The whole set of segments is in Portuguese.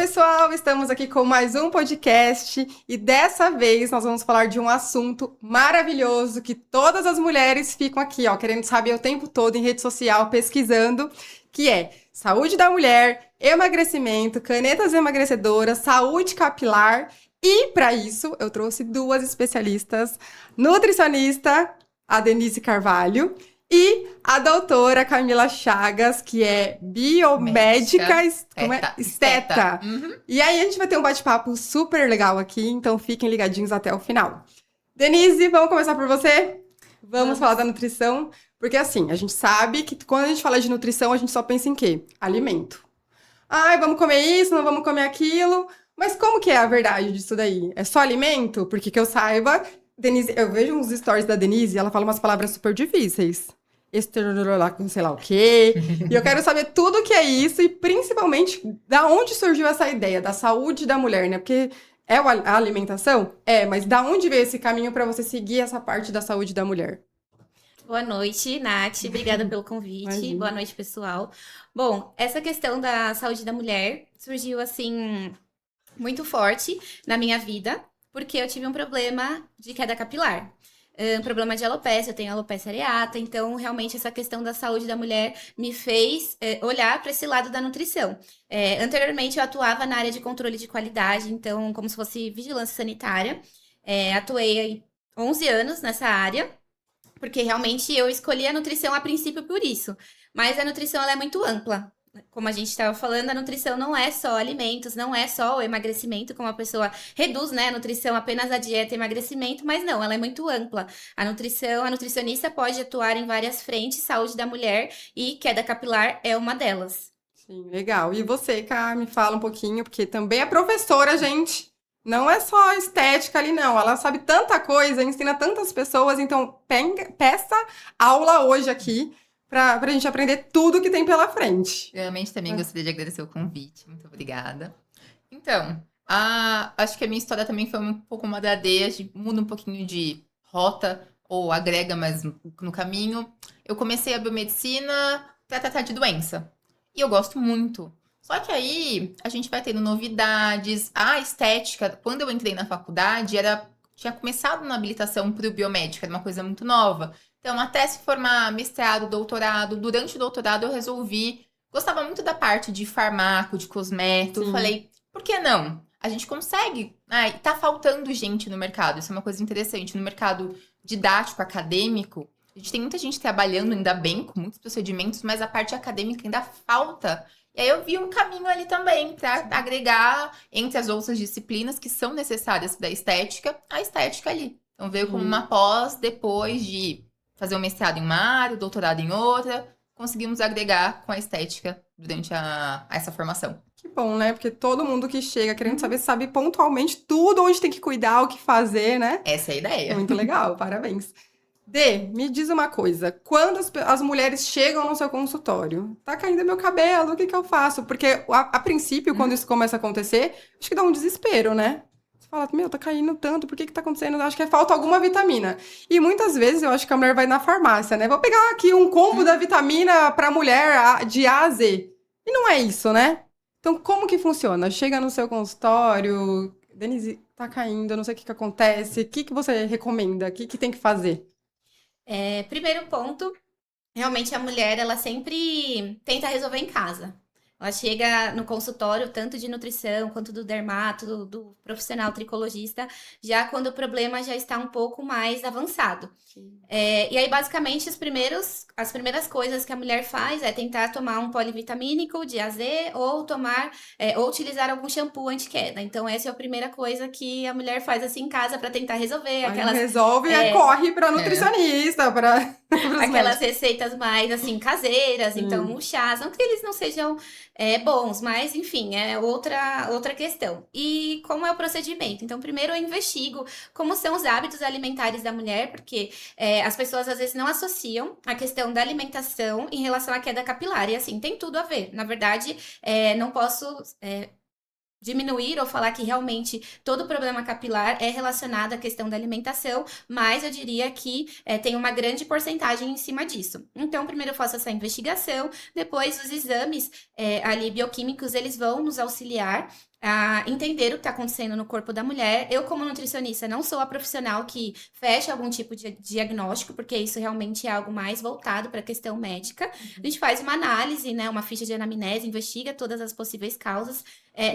pessoal, estamos aqui com mais um podcast e dessa vez nós vamos falar de um assunto maravilhoso que todas as mulheres ficam aqui, ó, querendo saber o tempo todo em rede social, pesquisando, que é saúde da mulher, emagrecimento, canetas emagrecedoras, saúde capilar e para isso eu trouxe duas especialistas, nutricionista, a Denise Carvalho e a doutora Camila Chagas, que é biomédica esteta. Uhum. E aí a gente vai ter um bate-papo super legal aqui, então fiquem ligadinhos até o final. Denise, vamos começar por você? Vamos falar da nutrição, porque assim, a gente sabe que quando a gente fala de nutrição, a gente só pensa em quê? Alimento. Ai, vamos comer isso, não vamos comer aquilo. Mas como que é a verdade disso daí? É só alimento? Porque que eu saiba, Denise, eu vejo uns stories da Denise e ela fala umas palavras super difíceis. Esterolá com sei lá o quê. E eu quero saber tudo o que é isso e principalmente da onde surgiu essa ideia da saúde da mulher, né? Porque é a alimentação? É, mas da onde veio esse caminho para você seguir essa parte da saúde da mulher? Boa noite, Nath. Obrigada pelo convite. Imagina. Boa noite, pessoal. Bom, essa questão da saúde da mulher surgiu assim muito forte na minha vida, porque eu tive um problema de queda capilar. Um problema de alopecia, eu tenho alopecia areata, então realmente essa questão da saúde da mulher me fez olhar para esse lado da nutrição. Anteriormente eu atuava na área de controle de qualidade, então como se fosse vigilância sanitária. Atuei aí 11 anos nessa área, porque realmente eu escolhi a nutrição a princípio por isso. Mas a nutrição ela é muito ampla. Como a gente estava falando, a nutrição não é só alimentos, não é só o emagrecimento, como a pessoa reduz, né, a nutrição apenas a dieta e emagrecimento, mas não, ela é muito ampla. A nutricionista pode atuar em várias frentes, saúde da mulher e queda capilar é uma delas. Sim, legal. E você, Cá, me fala um pouquinho, porque também é professora, gente. Não é só estética ali, não. Ela sabe tanta coisa, ensina tantas pessoas, então peça aula hoje aqui pra gente aprender tudo que tem pela frente. Realmente também gostaria de agradecer o convite. Muito obrigada. Então, acho que a minha história também foi um pouco uma da D, a gente muda um pouquinho de rota ou agrega mais no caminho. Eu comecei a biomedicina para tratar de doença. E eu gosto muito. Só que aí a gente vai tendo novidades. A estética, quando eu entrei na faculdade, tinha começado na habilitação para o biomédico, era uma coisa muito nova. Então, até se formar mestrado, doutorado, durante o doutorado eu resolvi. Gostava muito da parte de farmaco, de cosmético. Sim. Falei, por que não? A gente consegue. E tá faltando gente no mercado. Isso é uma coisa interessante. No mercado didático, acadêmico, a gente tem muita gente trabalhando, ainda bem, com muitos procedimentos, mas a parte acadêmica ainda falta. E aí eu vi um caminho ali também para agregar entre as outras disciplinas que são necessárias para a estética ali. Então veio como uma pós depois de fazer um mestrado em uma área, doutorado em outra, conseguimos agregar com a estética durante essa formação. Que bom, né? Porque todo mundo que chega querendo saber sabe pontualmente tudo onde tem que cuidar, o que fazer, né? Essa é a ideia. Muito legal, parabéns. Dê, me diz uma coisa. Quando as mulheres chegam no seu consultório, tá caindo meu cabelo, o que que eu faço? Porque a princípio, quando isso começa a acontecer, acho que dá um desespero, né? Você fala, meu, tá caindo tanto, por que que tá acontecendo? Acho que falta alguma vitamina. E muitas vezes eu acho que a mulher vai na farmácia, né? Vou pegar aqui um combo da vitamina pra mulher de A a Z. E não é isso, né? Então, como que funciona? Chega no seu consultório, Denise, tá caindo, eu não sei o que que acontece, o que que você recomenda? O que que tem que fazer? Primeiro ponto, realmente a mulher, ela sempre tenta resolver em casa. Ela chega no consultório, tanto de nutrição quanto do dermato, do profissional tricologista, já quando o problema já está um pouco mais avançado. E aí, basicamente, as primeiras coisas que a mulher faz é tentar tomar um polivitamínico de AZ ou ou utilizar algum shampoo anti-queda. Então, essa é a primeira coisa que a mulher faz assim em casa para tentar resolver. Aí não resolve e corre pra nutricionista, para Aquelas receitas mais, assim, caseiras, então, os chás, não que eles não sejam bons, mas, enfim, é outra questão. E como é o procedimento? Então, primeiro eu investigo como são os hábitos alimentares da mulher, porque as pessoas, às vezes, não associam a questão da alimentação em relação à queda capilar, e, assim, tem tudo a ver. Na verdade, não posso diminuir ou falar que realmente todo problema capilar é relacionado à questão da alimentação, mas eu diria que tem uma grande porcentagem em cima disso. Então, primeiro eu faço essa investigação, depois os exames ali bioquímicos, eles vão nos auxiliar a entender o que está acontecendo no corpo da mulher. Eu, como nutricionista, não sou a profissional que fecha algum tipo de diagnóstico, porque isso realmente é algo mais voltado para a questão médica. A gente faz uma análise, né, uma ficha de anamnese, investiga todas as possíveis causas.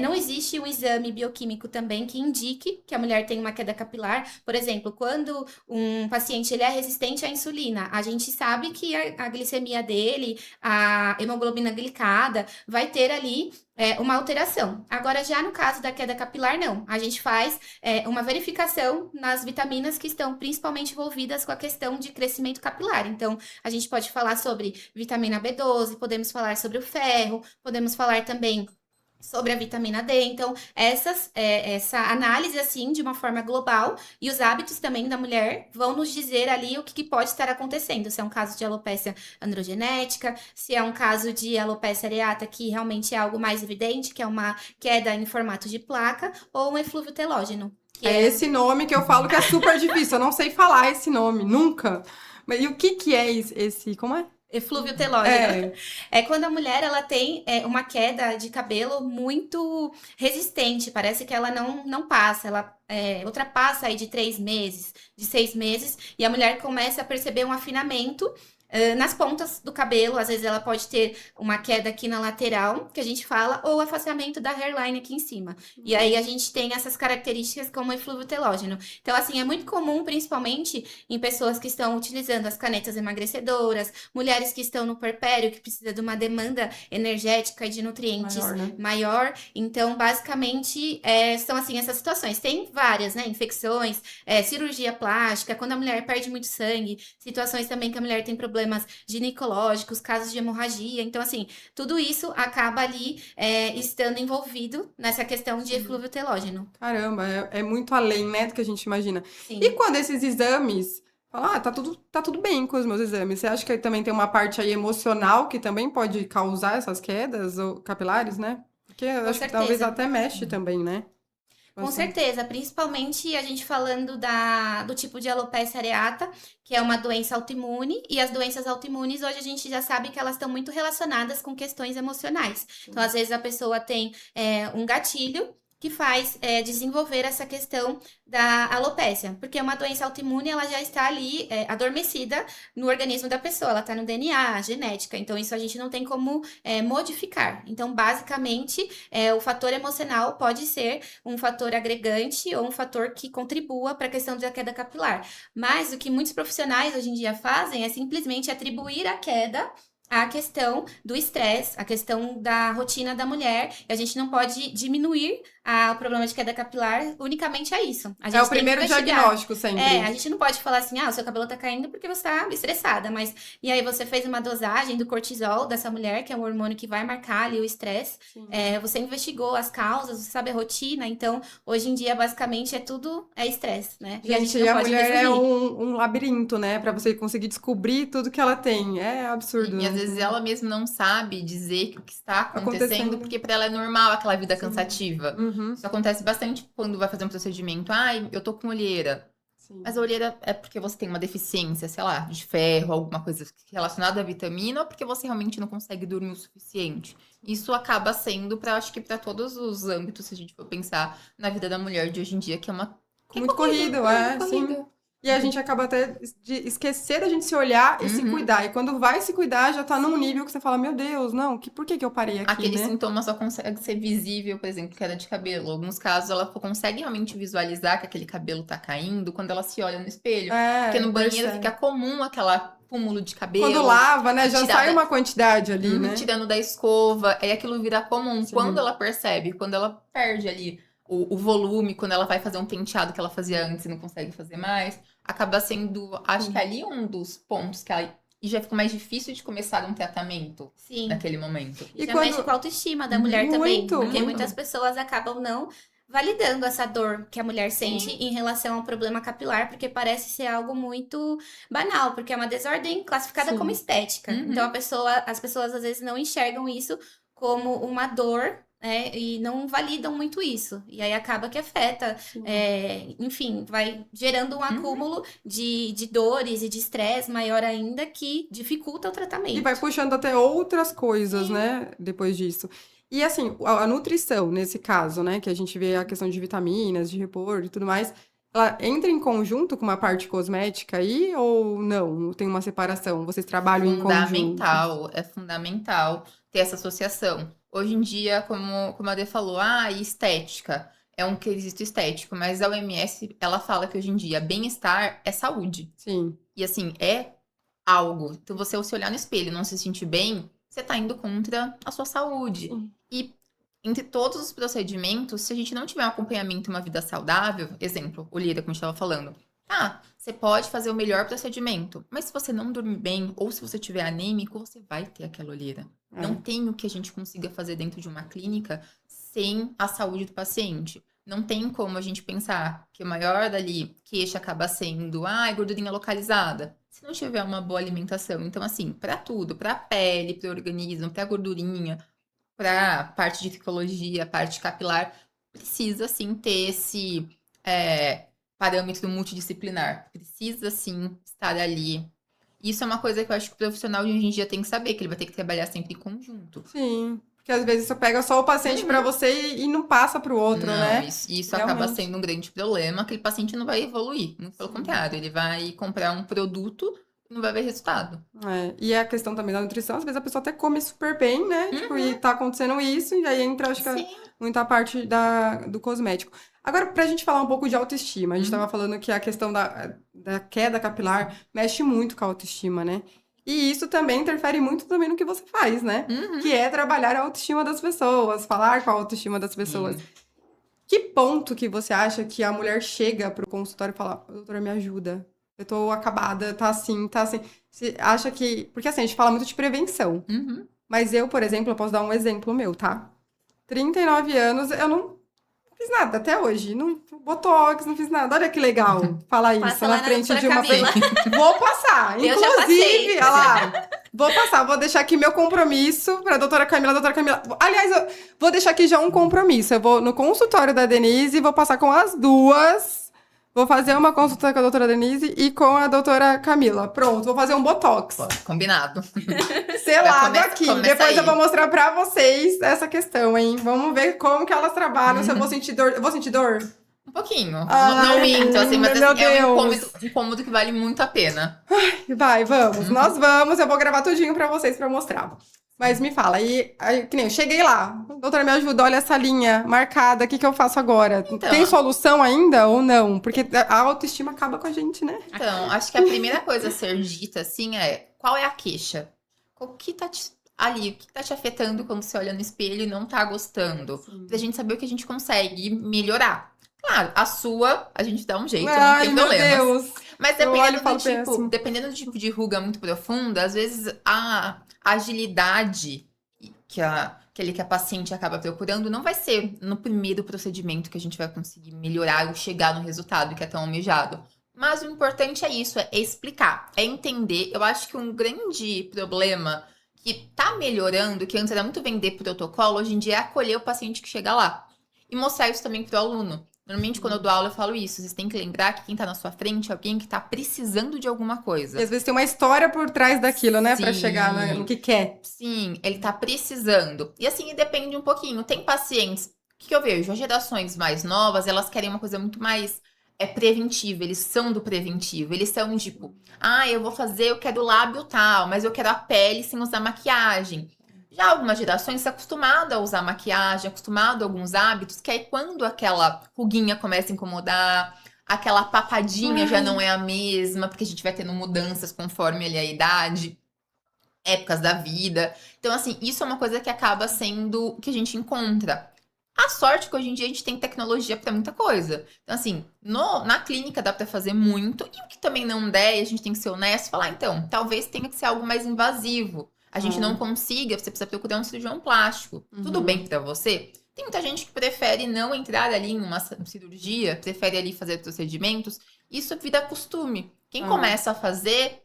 Não existe um exame bioquímico também que indique que a mulher tem uma queda capilar. Por exemplo, quando um paciente ele é resistente à insulina, a gente sabe que a glicemia dele, a hemoglobina glicada, vai ter ali uma alteração. Agora, já no caso da queda capilar, não. A gente faz uma verificação nas vitaminas que estão principalmente envolvidas com a questão de crescimento capilar. Então, a gente pode falar sobre vitamina B12, podemos falar sobre o ferro, podemos falar também sobre a vitamina D. Então, essa análise, assim, de uma forma global, e os hábitos também da mulher vão nos dizer ali o que pode estar acontecendo. Se é um caso de alopecia androgenética, se é um caso de alopecia areata, que realmente é algo mais evidente, que é uma queda em formato de placa, ou um eflúvio telógeno. É esse nome que eu falo que é super difícil. Eu não sei falar esse nome, nunca. Mas e o que é esse? Como é? Eflúvio telógeno. É quando a mulher ela tem uma queda de cabelo muito resistente. Parece que ela não passa. Ela ultrapassa aí de 3 meses, de 6 meses. E a mulher começa a perceber um afinamento nas pontas do cabelo. Às vezes ela pode ter uma queda aqui na lateral, que a gente fala, ou afastamento da hairline aqui em cima. E aí a gente tem essas características como eflúvio telógeno. Então, assim, é muito comum, principalmente em pessoas que estão utilizando as canetas emagrecedoras, mulheres que estão no puerpério, que precisa de uma demanda energética e de nutrientes maior. Então, basicamente, são assim essas situações. Tem várias, né? Infecções, cirurgia plástica, quando a mulher perde muito sangue, situações também que a mulher tem problemas ginecológicos, casos de hemorragia. Então, assim, tudo isso acaba ali estando envolvido nessa questão de eflúvio telógeno. Caramba, é muito além, né, do que a gente imagina. Sim. E quando esses exames... Fala, tá tudo bem com os meus exames. Você acha que também tem uma parte aí emocional que também pode causar essas quedas ou capilares, né? Porque eu acho que talvez até mexe também, né? Com certeza, principalmente a gente falando do tipo de alopecia areata, que é uma doença autoimune, e as doenças autoimunes hoje a gente já sabe que elas estão muito relacionadas com questões emocionais. Então, às vezes a pessoa tem um gatilho que faz desenvolver essa questão da alopecia, porque uma doença autoimune ela já está ali adormecida no organismo da pessoa, ela está no DNA, genética, então isso a gente não tem como modificar. Então, basicamente, o fator emocional pode ser um fator agregante ou um fator que contribua para a questão da queda capilar. Mas o que muitos profissionais hoje em dia fazem é simplesmente atribuir a queda à questão do estresse, a questão da rotina da mulher. E a gente não pode diminuir o problema de queda capilar unicamente a isso. A gente o primeiro diagnóstico sempre. A gente não pode falar assim, o seu cabelo tá caindo porque você tá estressada, mas e aí você fez uma dosagem do cortisol dessa mulher, que é um hormônio que vai marcar ali o estresse, você investigou as causas, você sabe a rotina, então hoje em dia basicamente tudo é estresse, né? Gente, e a gente não pode mulher resumir. É um labirinto, né, pra você conseguir descobrir tudo que ela tem, é absurdo. E às vezes ela mesma não sabe dizer o que está acontecendo. Porque pra ela é normal aquela vida cansativa. Isso acontece bastante quando vai fazer um procedimento. Eu tô com olheira. Sim. Mas a olheira é porque você tem uma deficiência, sei lá, de ferro, alguma coisa relacionada à vitamina, ou porque você realmente não consegue dormir o suficiente. Isso acaba sendo, acho que para todos os âmbitos, se a gente for pensar na vida da mulher de hoje em dia, que é uma... Muito corrido, sim. E a gente acaba até de esquecer da gente se olhar e se cuidar. E quando vai se cuidar, já tá num nível que você fala, meu Deus, não, por que eu parei aqui, Aquele sintoma só consegue ser visível, por exemplo, queda de cabelo. Em alguns casos, ela consegue realmente visualizar que aquele cabelo tá caindo quando ela se olha no espelho. Porque no banheiro fica comum aquela cúmulo de cabelo. Quando lava, né, já sai uma quantidade ali, né? Tirando da escova, aí aquilo vira comum. Sim. Quando ela percebe, quando ela perde ali o volume, quando ela vai fazer um penteado que ela fazia antes e não consegue fazer mais, acaba sendo, acho que ali um dos pontos que ela... E já fica mais difícil de começar um tratamento naquele momento. E já mexe com a autoestima da mulher também. Porque muitas pessoas acabam não validando essa dor que a mulher sente em relação ao problema capilar, porque parece ser algo muito banal, porque é uma desordem classificada como estética. Então as pessoas às vezes não enxergam isso como uma dor, e não validam muito isso. E aí acaba que afeta, enfim, vai gerando um acúmulo de dores e de estresse maior ainda, que dificulta o tratamento. E vai puxando até outras coisas, né, depois disso. E assim, a nutrição, nesse caso, né, que a gente vê a questão de vitaminas, de repor e tudo mais, ela entra em conjunto com uma parte cosmética aí ou não? Tem uma separação? Vocês trabalham em conjunto? É fundamental ter essa associação. Hoje em dia, como a Dê falou, estética é um quesito estético, mas a OMS, ela fala que hoje em dia bem-estar é saúde. Sim. E assim, é algo. Então, você, ao se olhar no espelho e não se sentir bem, você tá indo contra a sua saúde. Sim. E entre todos os procedimentos, se a gente não tiver um acompanhamento e uma vida saudável, exemplo, o Lira, como a gente estava falando, você pode fazer o melhor procedimento, mas se você não dormir bem ou se você tiver anêmico, você vai ter aquela olheira. Não tem o que a gente consiga fazer dentro de uma clínica sem a saúde do paciente. Não tem como a gente pensar que o maior dali queixa acaba sendo, gordurinha localizada. Se não tiver uma boa alimentação. Então, assim, para tudo, para a pele, para o organismo, para a gordurinha, para a parte de tricologia, parte capilar, precisa sim ter esse parâmetro multidisciplinar. Precisa sim estar ali. Isso é uma coisa que eu acho que o profissional de hoje em dia tem que saber, que ele vai ter que trabalhar sempre em conjunto. Sim. Porque às vezes você pega só o paciente para você e não passa para o outro, não, né? Isso acaba sendo um grande problema. Aquele paciente não vai evoluir. Muito pelo contrário, ele vai comprar um produto e não vai ver resultado. E a questão também da nutrição, às vezes a pessoa até come super bem, né? Tipo, e tá acontecendo isso, e aí entra, acho que muita parte do cosmético. Agora, pra gente falar um pouco de autoestima, a gente tava falando que a questão da queda capilar mexe muito com a autoestima, né? E isso também interfere muito também no que você faz, né? Que é trabalhar a autoestima das pessoas, falar com a autoestima das pessoas. Que ponto que você acha que a mulher chega pro consultório e fala, doutora, me ajuda? Eu tô acabada, tá assim. Você acha que... Porque assim, a gente fala muito de prevenção. Mas eu, por exemplo, eu posso dar um exemplo meu, tá? 39 anos, eu não fiz nada até hoje. Não botox, não fiz nada. Olha que legal falar isso na frente de uma pessoa. Vou passar. Eu já Inclusive, passei. olha lá. Vou passar, vou deixar aqui meu compromisso pra doutora Camila. Aliás, eu vou deixar aqui já um compromisso. Eu vou no consultório da Denise, vou passar com as duas. Vou fazer uma consulta com a doutora Denise e com a doutora Camila. Pronto, vou fazer um botox. Combinado. Selado aqui. Depois aí. eu vou mostrar pra vocês essa questão, hein? Vamos ver como que elas trabalham, se eu vou sentir dor. Eu vou sentir dor? Um pouquinho. Ai, não minto, assim, mas meu assim, é Deus. um incômodo que vale muito a pena. Vai, vamos. Nós vamos. Eu vou gravar tudinho pra vocês pra mostrar. Mas me fala, aí, que nem eu cheguei lá. Doutora, me ajuda, olha essa linha marcada, o que eu faço agora? Então, tem solução ainda ou não? Porque a autoestima acaba com a gente, né? Então, acho que a primeira coisa a ser dita, assim, qual é a queixa? O que tá ali, o que tá te afetando quando você olha no espelho e não tá gostando? Pra gente saber o que a gente consegue melhorar. Claro, a sua, a gente dá um jeito, não tem meu problemas. Deus. Mas dependendo do tipo de ruga muito profunda, às vezes a agilidade que a paciente acaba procurando não vai ser no primeiro procedimento que a gente vai conseguir melhorar ou chegar no resultado que é tão almejado. Mas o importante é isso, é explicar, é entender. Eu acho que um grande problema que tá melhorando, que antes era muito vender protocolo, hoje em dia é acolher o paciente que chega lá. E mostrar isso também pro aluno. Normalmente, quando eu dou aula, eu falo isso. Vocês têm que lembrar que quem tá na sua frente é alguém que tá precisando de alguma coisa. E às vezes tem uma história por trás daquilo, né? Pra chegar no que quer. Sim, ele tá precisando. E assim, depende um pouquinho. Tem pacientes, o que eu vejo? As gerações mais novas, elas querem uma coisa muito mais preventiva. Eles são do preventivo. Eles são tipo, eu quero lábio tal, mas eu quero a pele sem usar maquiagem. Já algumas gerações se acostumado a usar maquiagem, acostumado a alguns hábitos, que aí quando aquela ruguinha começa a incomodar, aquela papadinha já não é a mesma, porque a gente vai tendo mudanças conforme ali a idade, épocas da vida. Então, assim, isso é uma coisa que acaba sendo o que a gente encontra. A sorte é que hoje em dia a gente tem tecnologia para muita coisa. Então, assim, na clínica dá para fazer muito, e o que também não der, a gente tem que ser honesto e falar, então, talvez tenha que ser algo mais invasivo. A gente não consiga, você precisa procurar um cirurgião plástico. Tudo bem pra você? Tem muita gente que prefere não entrar ali em uma cirurgia, prefere ali fazer procedimentos. Isso vira costume. Quem começa a fazer,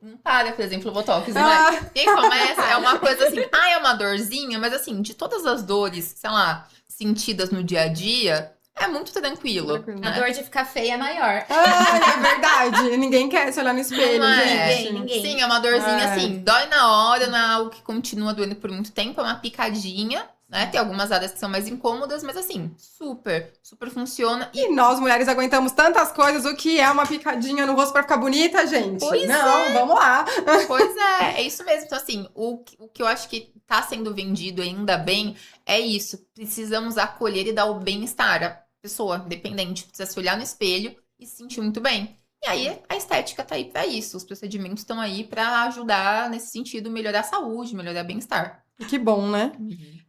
não para, por exemplo, o botox, não é? Quem começa é uma coisa assim, é uma dorzinha, mas assim, de todas as dores, sei lá, sentidas no dia a dia, é muito tranquilo. A dor de ficar feia é maior. É verdade. Ninguém quer se olhar no espelho, gente. Ninguém. Sim, é uma dorzinha assim, dói na hora, não é algo que continua doendo por muito tempo, é uma picadinha, né? Tem algumas áreas que são mais incômodas, mas assim, super, super funciona. E nós, mulheres, aguentamos tantas coisas. O que é uma picadinha no rosto pra ficar bonita, gente? Pois Não, vamos lá. Pois é isso mesmo. Então, assim, o que eu acho que tá sendo vendido ainda bem é isso. Precisamos acolher e dar o bem-estar. A pessoa, independente, precisa se olhar no espelho e se sentir muito bem. E aí, a estética tá aí pra isso. Os procedimentos estão aí pra ajudar, nesse sentido, melhorar a saúde, melhorar o bem-estar. Que bom, né?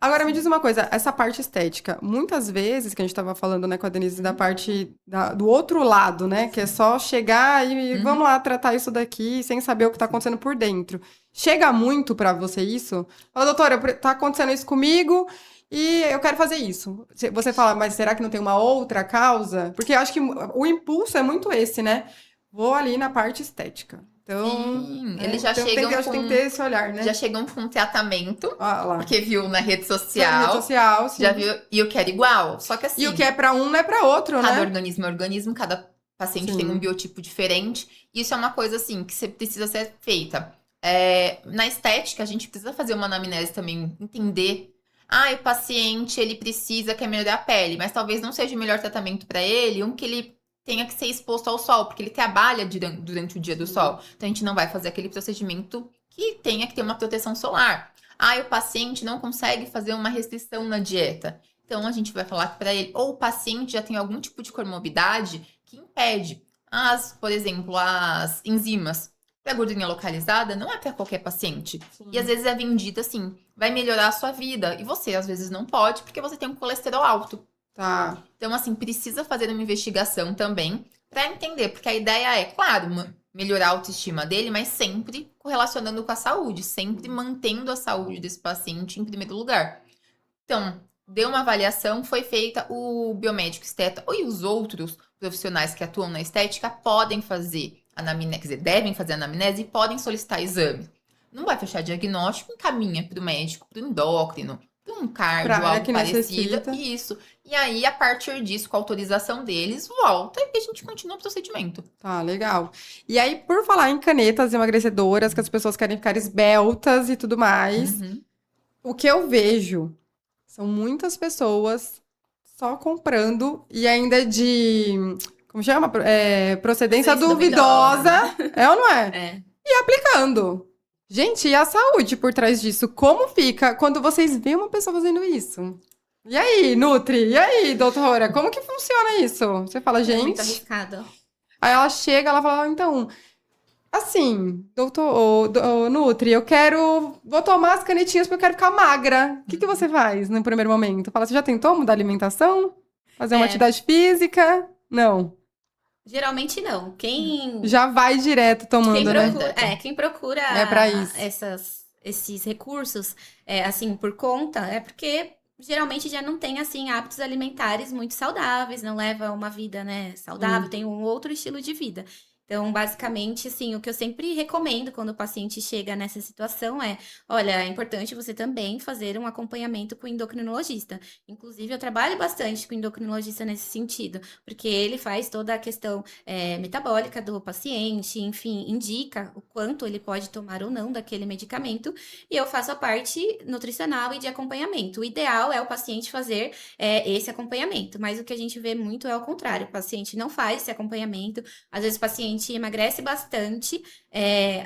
Agora, me diz uma coisa, essa parte estética, muitas vezes, que a gente tava falando, né, com a Denise, da parte do outro lado, né, que é só chegar e vamos lá tratar isso daqui, sem saber o que tá acontecendo por dentro. Chega muito pra você isso? Fala, doutora, tá acontecendo isso comigo e eu quero fazer isso. Você fala, mas será que não tem uma outra causa? Porque eu acho que o impulso é muito esse, né? Vou ali na parte estética. Então, Sim, eles já então chegam acho que tem que ter esse olhar, né? já chegam com tratamento, Ah, lá. porque viu na rede Na social, rede social, sim. já viu, e eu quero igual. Só que assim, E o que é pra um não é pra outro, cada né? organismo é organismo, cada paciente Sim. tem um biotipo diferente. Isso é uma coisa, assim, que você precisa ser feita. Na estética, a gente precisa fazer uma anamnese também, entender. O paciente, ele precisa, quer melhorar a pele, mas talvez não seja o melhor tratamento para ele, que ele tenha que ser exposto ao sol, porque ele trabalha durante o dia do sol. Então, a gente não vai fazer aquele procedimento que tenha que ter uma proteção solar. O paciente não consegue fazer uma restrição na dieta. Então, a gente vai falar para ele, ou o paciente já tem algum tipo de comorbidade que impede. Por exemplo, as enzimas. A gordurinha localizada não é para qualquer paciente. E às vezes é vendida assim, vai melhorar a sua vida. E você, às vezes, não pode, porque você tem um colesterol alto. Tá. Então, assim, precisa fazer uma investigação também para entender. Porque a ideia é, claro, melhorar a autoestima dele, mas sempre correlacionando com a saúde. Sempre mantendo a saúde desse paciente em primeiro lugar. Então, deu uma avaliação, foi feita, o biomédico esteta e os outros profissionais que atuam na estética podem fazer anamnese, quer dizer, devem fazer anamnese e podem solicitar exame. Não vai fechar diagnóstico, encaminha para o médico, para o endócrino, para um cardio, Pra área algo que parecido. necessita. Isso. E aí, a partir disso, com a autorização deles, volta e a gente continua o procedimento. Tá, legal. E aí, por falar em canetas emagrecedoras, que as pessoas querem ficar esbeltas e tudo mais, o que eu vejo são muitas pessoas só comprando e ainda de, como chama? Procedência duvidosa. É ou não é? É. E aplicando. Gente, e a saúde por trás disso? Como fica quando vocês veem uma pessoa fazendo isso? E aí, Nutri? E aí, doutora? Como que funciona isso? Você fala, É muito gente... arriscado. Aí ela chega, ela fala, então... Assim, doutor, Nutri, vou tomar as canetinhas porque eu quero ficar magra. O que você faz no primeiro momento? Fala, você já tentou mudar a alimentação? Fazer uma atividade física? Não. Geralmente não. Quem Já vai direto tomando, né? quem procura É pra isso. esses recursos, assim, por conta, é porque geralmente já não tem, assim, hábitos alimentares muito saudáveis, não leva uma vida, né, saudável, tem um outro estilo de vida. Então, basicamente, assim, o que eu sempre recomendo quando o paciente chega nessa situação é, olha, é importante você também fazer um acompanhamento com o endocrinologista. Inclusive, eu trabalho bastante com o endocrinologista nesse sentido, porque ele faz toda a questão metabólica do paciente, enfim, indica o quanto ele pode tomar ou não daquele medicamento, e eu faço a parte nutricional e de acompanhamento. O ideal é o paciente fazer esse acompanhamento, mas o que a gente vê muito é o contrário, o paciente não faz esse acompanhamento, às vezes o paciente emagrece bastante,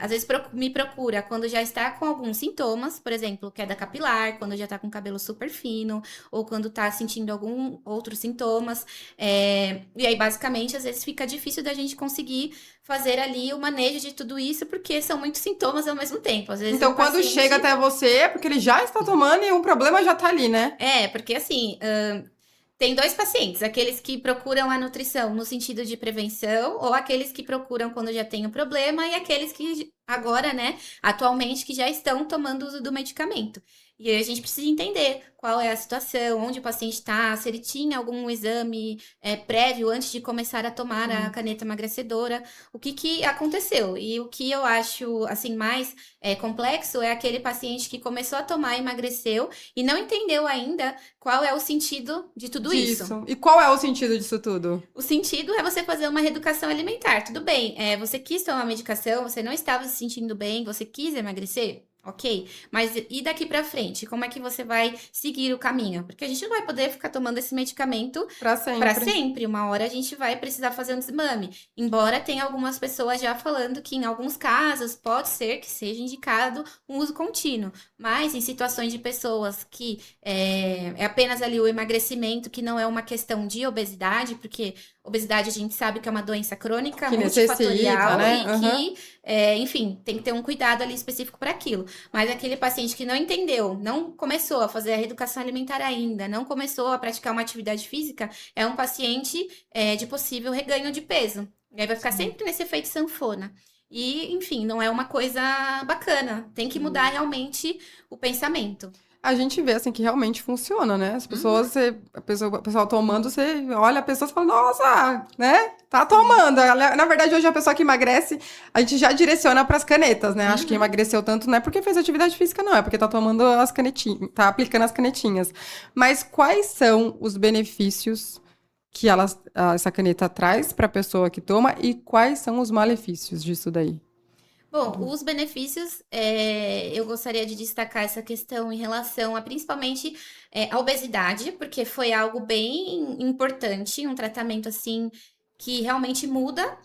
às vezes me procura quando já está com alguns sintomas, por exemplo, queda capilar, quando já está com cabelo super fino, ou quando está sentindo algum outros sintomas, e aí basicamente às vezes fica difícil da gente conseguir fazer ali o manejo de tudo isso, porque são muitos sintomas ao mesmo tempo. Às vezes Então, quando chega até você, é porque ele já está tomando e o problema já tá ali, né? Porque assim... Tem dois pacientes, aqueles que procuram a nutrição no sentido de prevenção, ou aqueles que procuram quando já tem o problema, e aqueles que agora, né, atualmente, que já estão tomando o uso do medicamento. E aí a gente precisa entender qual é a situação, onde o paciente está, se ele tinha algum exame prévio antes de começar a tomar a caneta emagrecedora, o que aconteceu. E o que eu acho, assim, mais complexo é aquele paciente que começou a tomar e emagreceu e não entendeu ainda qual é o sentido de tudo isso. E qual é o sentido disso tudo? O sentido é você fazer uma reeducação alimentar. Tudo bem, você quis tomar medicação, você não estava se sentindo bem, você quis emagrecer? Ok? Mas e daqui pra frente? Como é que você vai seguir o caminho? Porque a gente não vai poder ficar tomando esse medicamento Pra para sempre. sempre. Uma hora a gente vai precisar fazer um desmame. Embora tenha algumas pessoas já falando que em alguns casos pode ser que seja indicado um uso contínuo. Mas em situações de pessoas que é apenas ali o emagrecimento, que não é uma questão de obesidade, porque obesidade a gente sabe que é uma doença crônica, Que necessita, multifatorial né? e Aham. que, enfim, tem que ter um cuidado ali específico para aquilo. Mas aquele paciente que não entendeu, não começou a fazer a reeducação alimentar ainda, não começou a praticar uma atividade física, é um paciente de possível reganho de peso. E aí vai ficar sempre nesse efeito sanfona. E, enfim, não é uma coisa bacana. Tem que mudar realmente o pensamento. A gente vê, assim, que realmente funciona, né? As pessoas, o pessoal tomando, você olha a pessoa e fala, nossa, né? Tá tomando. Na verdade, hoje a pessoa que emagrece, a gente já direciona pras canetas, né? Acho que emagreceu tanto não é porque fez atividade física, não. É porque tá tomando as canetinhas, tá aplicando as canetinhas. Mas quais são os benefícios que essa caneta traz pra pessoa que toma e quais são os malefícios disso daí? Bom, os benefícios, eu gostaria de destacar essa questão em relação a principalmente a obesidade, porque foi algo bem importante, um tratamento assim que realmente muda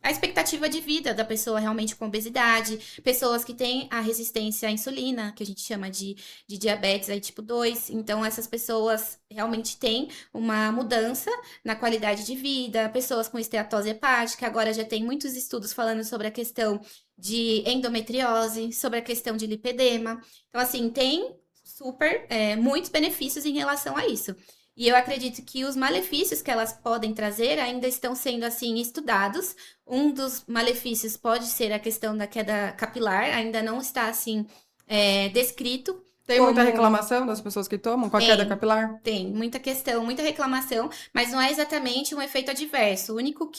a expectativa de vida da pessoa realmente com obesidade, pessoas que têm a resistência à insulina, que a gente chama de diabetes aí tipo 2. Então, essas pessoas realmente têm uma mudança na qualidade de vida, pessoas com esteatose hepática, agora já tem muitos estudos falando sobre a questão de endometriose, sobre a questão de lipedema. Então, assim, tem muitos benefícios em relação a isso. E eu acredito que os malefícios que elas podem trazer ainda estão sendo, assim, estudados. Um dos malefícios pode ser a questão da queda capilar, ainda não está, assim, descrito. Tem muita reclamação das pessoas que tomam com a queda capilar? Tem muita questão, muita reclamação, mas não é exatamente um efeito adverso. O único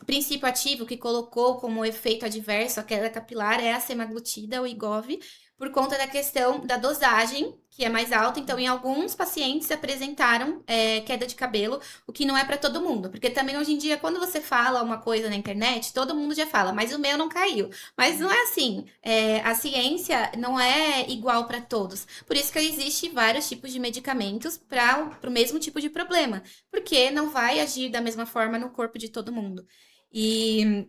princípio ativo que colocou como efeito adverso a queda capilar é a semaglutida, o Wegovy, por conta da questão da dosagem, que é mais alta. Então, em alguns pacientes apresentaram queda de cabelo, o que não é para todo mundo. Porque também hoje em dia, quando você fala uma coisa na internet, todo mundo já fala, mas o meu não caiu. Mas não é assim. A ciência não é igual para todos. Por isso que existe vários tipos de medicamentos para o mesmo tipo de problema. Porque não vai agir da mesma forma no corpo de todo mundo. E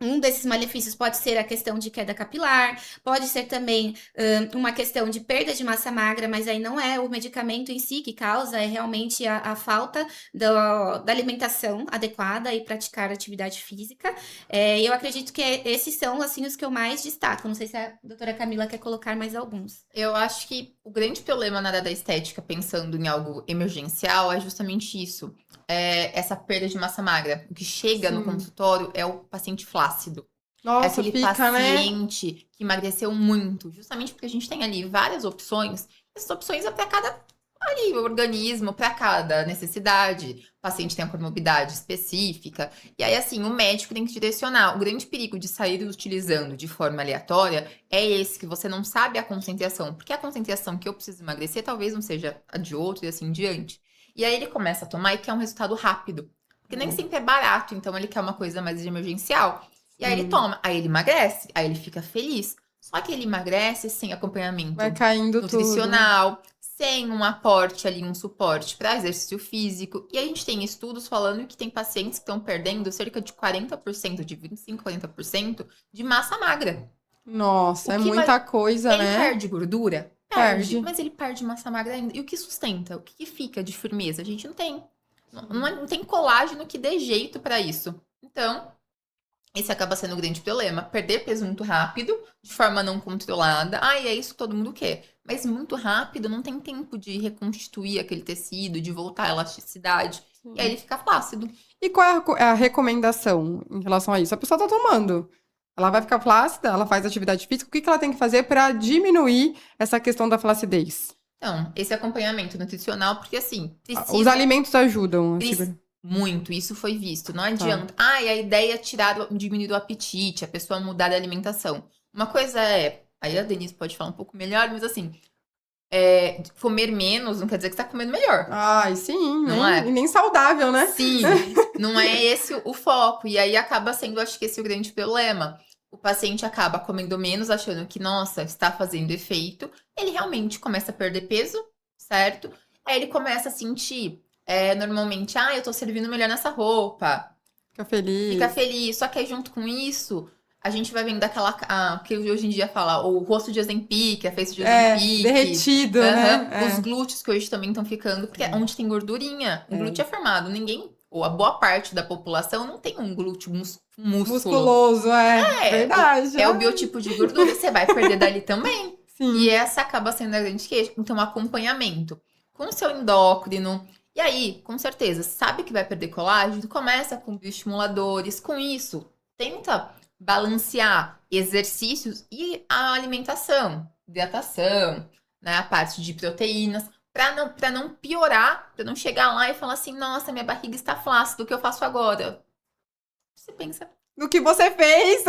um desses malefícios pode ser a questão de queda capilar, pode ser também uma questão de perda de massa magra, mas aí não é o medicamento em si que causa, é realmente a falta da alimentação adequada e praticar atividade física. E eu acredito que esses são, assim, os que eu mais destaco. Não sei se a doutora Camila quer colocar mais alguns. Eu acho que o grande problema na área da estética, pensando em algo emergencial, é justamente isso. Essa perda de massa magra. O que chega no consultório é o paciente flácido. Nossa, Aquele fica, né? paciente que emagreceu muito. Justamente porque a gente tem ali várias opções. Essas opções é para cada organismo, para cada necessidade. O paciente tem uma comorbidade específica. E aí, assim, o médico tem que direcionar. O grande perigo de sair utilizando de forma aleatória é esse, que você não sabe a concentração. Porque a concentração que eu preciso emagrecer talvez não seja a de outro e assim diante. E aí ele começa a tomar e quer um resultado rápido. Porque nem sempre é barato, então ele quer uma coisa mais emergencial. E aí ele toma, aí ele emagrece, aí ele fica feliz. Só que ele emagrece sem acompanhamento Vai caindo nutricional, sem um aporte ali, um suporte para exercício físico. E a gente tem estudos falando que tem pacientes que estão perdendo cerca de 40%, de 25%, 40% de massa magra. Nossa, é muita coisa, ele né? perde gordura? Perde. Mas ele perde massa magra ainda. E o que sustenta? O que fica de firmeza? A gente não tem. Não tem colágeno que dê jeito para isso. Então, esse acaba sendo o grande problema. Perder peso muito rápido, de forma não controlada. E é isso que todo mundo quer. Mas muito rápido, não tem tempo de reconstituir aquele tecido, de voltar à elasticidade. E aí ele fica flácido. E qual é a recomendação em relação a isso? A pessoa tá tomando. Ela vai ficar flácida, ela faz atividade física. O que ela tem que fazer para diminuir essa questão da flacidez? Então, esse acompanhamento nutricional, porque assim, Os alimentos ajudam. Muito, isso foi visto. Não adianta. A ideia é diminuir o apetite, a pessoa mudar de alimentação. Uma coisa aí a Denise pode falar um pouco melhor, mas assim, comer menos não quer dizer que você tá comendo melhor. Sim, não é? E nem saudável, né? Sim, não é esse o foco. E aí acaba sendo, acho que esse o grande problema. o paciente acaba comendo menos, achando que, nossa, está fazendo efeito. Ele realmente começa a perder peso, certo? Aí ele começa a sentir, normalmente, eu tô servindo melhor nessa roupa. Fica feliz. Fica feliz. Só que aí, junto com isso, a gente vai vendo que hoje em dia fala, o rosto de Ozempic, a face de Ozempic. Derretido, né? Os glúteos que hoje também estão ficando, porque é onde tem gordurinha. O glúteo é formado. Ou a boa parte da população não tem um glúteo músculo. Musculoso, verdade. É o biotipo de gordura, você vai perder dali também. Sim. E essa acaba sendo a grande queixa. Então, acompanhamento com o seu endócrino. E aí, com certeza, sabe que vai perder colágeno? Começa com bioestimuladores. Com isso, tenta balancear exercícios e a alimentação, hidratação, né? A parte de proteínas. Pra não piorar, pra não chegar lá e falar assim, nossa, minha barriga está flácida, o que eu faço agora? Você pensa... No que você fez.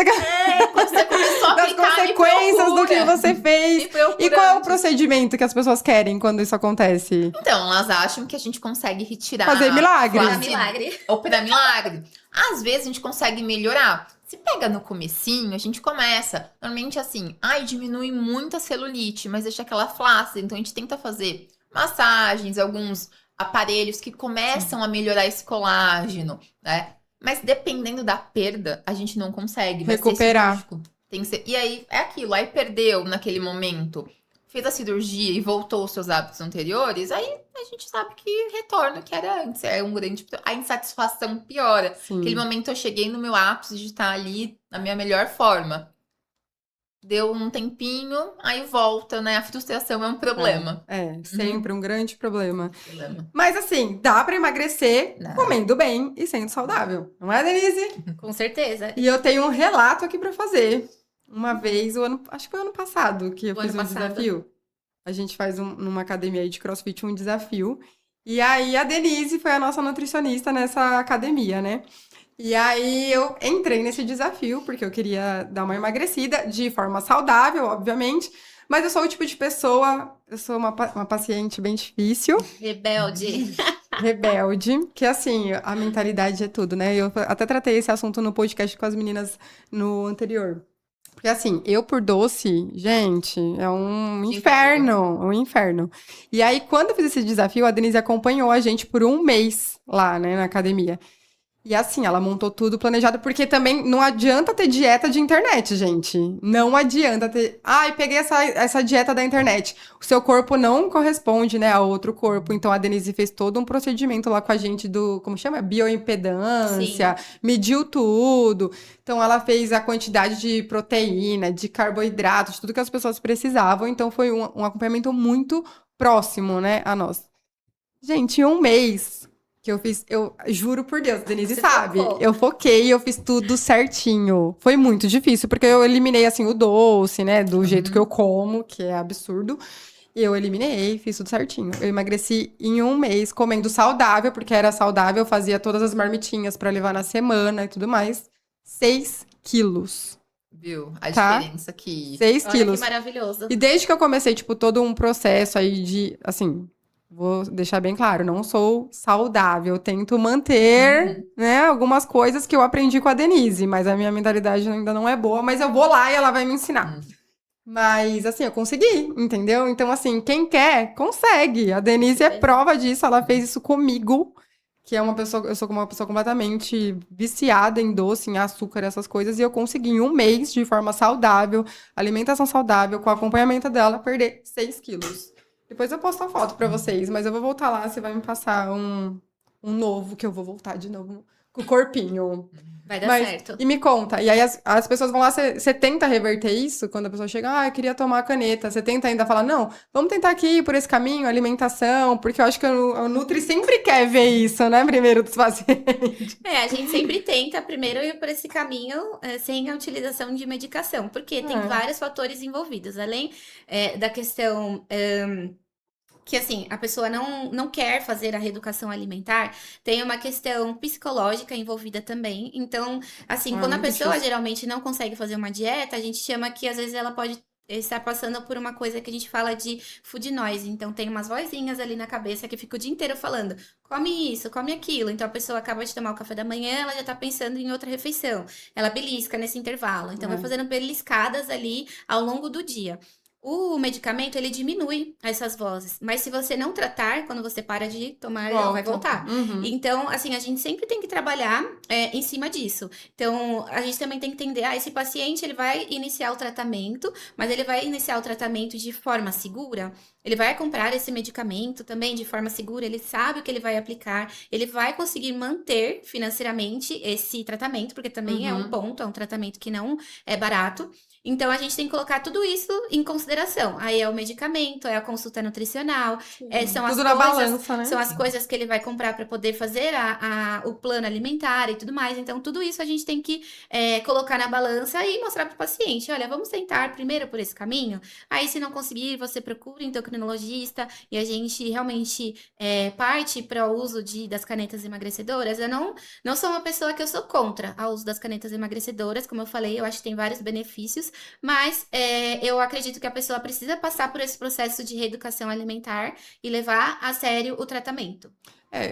Quando você começou a das aplicar, consequências do que você fez. E qual é o antes. procedimento que as pessoas querem quando isso acontece? Então, elas acham que a gente consegue retirar... Fazer milagre. Operar milagre. Operar milagre. Às vezes a gente consegue melhorar. Se pega no comecinho, a gente começa. Normalmente assim, diminui muito a celulite, mas deixa aquela flácida. Então a gente tenta fazer massagens, alguns aparelhos que começam a melhorar esse colágeno, né? Mas dependendo da perda, a gente não consegue. Vai recuperar. ser cirúrgico. Tem que ser... E aí, é aquilo. Aí perdeu naquele momento, fez a cirurgia e voltou aos seus hábitos anteriores, aí a gente sabe que retorna o que era antes. É um grande... A insatisfação piora. Sim. Aquele momento eu cheguei no meu ápice de estar ali na minha melhor forma. Deu um tempinho, aí volta, né? A frustração é um problema. Sempre um grande problema. Mas assim, dá pra emagrecer comendo bem e sendo saudável. Não é, Denise? Com certeza. E eu tenho um relato aqui pra fazer. Uma vez, acho que foi ano passado que eu fiz um desafio. A gente faz numa academia aí de CrossFit um desafio. E aí a Denise foi a nossa nutricionista nessa academia, né? E aí eu entrei nesse desafio, porque eu queria dar uma emagrecida de forma saudável, obviamente. Mas eu sou o tipo de pessoa, eu sou uma paciente bem difícil. Rebelde. Rebelde, que assim, a mentalidade é tudo, né? Eu até tratei esse assunto no podcast com as meninas no anterior. Porque assim, eu por doce, gente, é um inferno. E aí, quando eu fiz esse desafio, a Denise acompanhou a gente por um mês lá, né, na academia. E assim, ela montou tudo planejado, porque também não adianta ter dieta de internet, gente. Não adianta ter... peguei essa dieta da internet. O seu corpo não corresponde, né, ao outro corpo. Então, a Denise fez todo um procedimento lá com a gente como chama? Bioimpedância. Sim. Mediu tudo. Então, ela fez a quantidade de proteína, de carboidratos, tudo que as pessoas precisavam. Então, foi um acompanhamento muito próximo, né, a nós. Gente, em um mês... que eu fiz, eu juro por Deus, Denise sabe. Eu foquei, eu fiz tudo certinho. Foi muito difícil, porque eu eliminei, assim, o doce, né? Do jeito que eu como, que é absurdo. Eu eliminei, fiz tudo certinho. Eu emagreci em um mês, comendo saudável, porque era saudável. Eu fazia todas as marmitinhas pra levar na semana e tudo mais. 6 quilos. Viu? A diferença que... 6 quilos. Que maravilhoso. E desde que eu comecei, tipo, todo um processo aí de, assim... Vou deixar bem claro, não sou saudável. Tento manter, né, algumas coisas que eu aprendi com a Denise. Mas a minha mentalidade ainda não é boa. Mas eu vou lá e ela vai me ensinar. Mas, assim, eu consegui, entendeu? Então, assim, quem quer, consegue. A Denise é prova disso. Ela fez isso comigo. Que é uma pessoa... Eu sou uma pessoa completamente viciada em doce, em açúcar, essas coisas. E eu consegui, em um mês, de forma saudável, alimentação saudável, com o acompanhamento dela, perder 6 quilos. Depois eu posto a foto pra vocês, mas eu vou voltar lá, você vai me passar um novo, que eu vou voltar de novo com o corpinho. Vai dar certo. E me conta, e aí as pessoas vão lá, você tenta reverter isso? Quando a pessoa chega, eu queria tomar a caneta, você tenta ainda falar, não, vamos tentar aqui por esse caminho, alimentação, porque eu acho que o Nutri sempre quer ver isso, né, primeiro dos pacientes. A gente sempre tenta primeiro ir por esse caminho sem a utilização de medicação, porque tem vários fatores envolvidos, além da questão... que, assim, a pessoa não quer fazer a reeducação alimentar, tem uma questão psicológica envolvida também. Então, assim, quando a pessoa geralmente não consegue fazer uma dieta, a gente chama que, às vezes, ela pode ele está passando por uma coisa que a gente fala de food noise. Então, tem umas vozinhas ali na cabeça que fica o dia inteiro falando, come isso, come aquilo. Então, a pessoa acaba de tomar o café da manhã, ela já tá pensando em outra refeição. Ela belisca nesse intervalo. Então, vai fazendo beliscadas ali ao longo do dia. O medicamento, ele diminui essas vozes. Mas se você não tratar, quando você para de tomar, ela vai voltar. Então, assim, a gente sempre tem que trabalhar em cima disso. Então, a gente também tem que entender, esse paciente, ele vai iniciar o tratamento, mas ele vai iniciar o tratamento de forma segura. Ele vai comprar esse medicamento também de forma segura, ele sabe o que ele vai aplicar, ele vai conseguir manter financeiramente esse tratamento, porque também é um ponto, é um tratamento que não é barato. Então, a gente tem que colocar tudo isso em consideração. Aí é o medicamento, é a consulta nutricional, são as Tudo na coisas, balança, né? são as coisas que ele vai comprar para poder fazer o plano alimentar e tudo mais. Então, tudo isso a gente tem que colocar na balança e mostrar para o paciente. Olha, vamos tentar primeiro por esse caminho. Aí, se não conseguir, você procura o endocrinologista e a gente realmente parte para o uso das canetas emagrecedoras. Eu não sou uma pessoa que eu sou contra o uso das canetas emagrecedoras. Como eu falei, eu acho que tem vários benefícios. Mas eu acredito que a pessoa precisa passar por esse processo de reeducação alimentar e levar a sério o tratamento.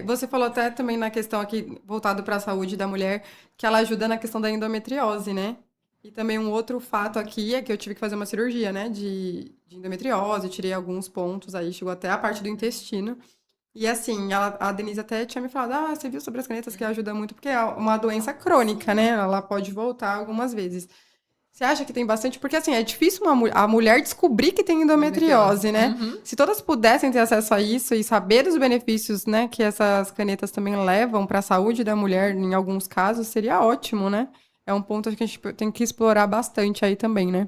Você falou até também na questão aqui, voltado para a saúde da mulher, que ela ajuda na questão da endometriose, né? E também um outro fato aqui é que eu tive que fazer uma cirurgia, né, de endometriose, tirei alguns pontos aí, chegou até a parte do intestino. E assim, a Denise até tinha me falado, você viu sobre as canetas que ajuda muito, porque é uma doença crônica, né? Ela pode voltar algumas vezes. Você acha que tem bastante? Porque, assim, é difícil a mulher descobrir que tem endometriose, né? Se todas pudessem ter acesso a isso e saber dos benefícios, né, que essas canetas também levam para a saúde da mulher, em alguns casos, seria ótimo, né? É um ponto que a gente tem que explorar bastante aí também, né?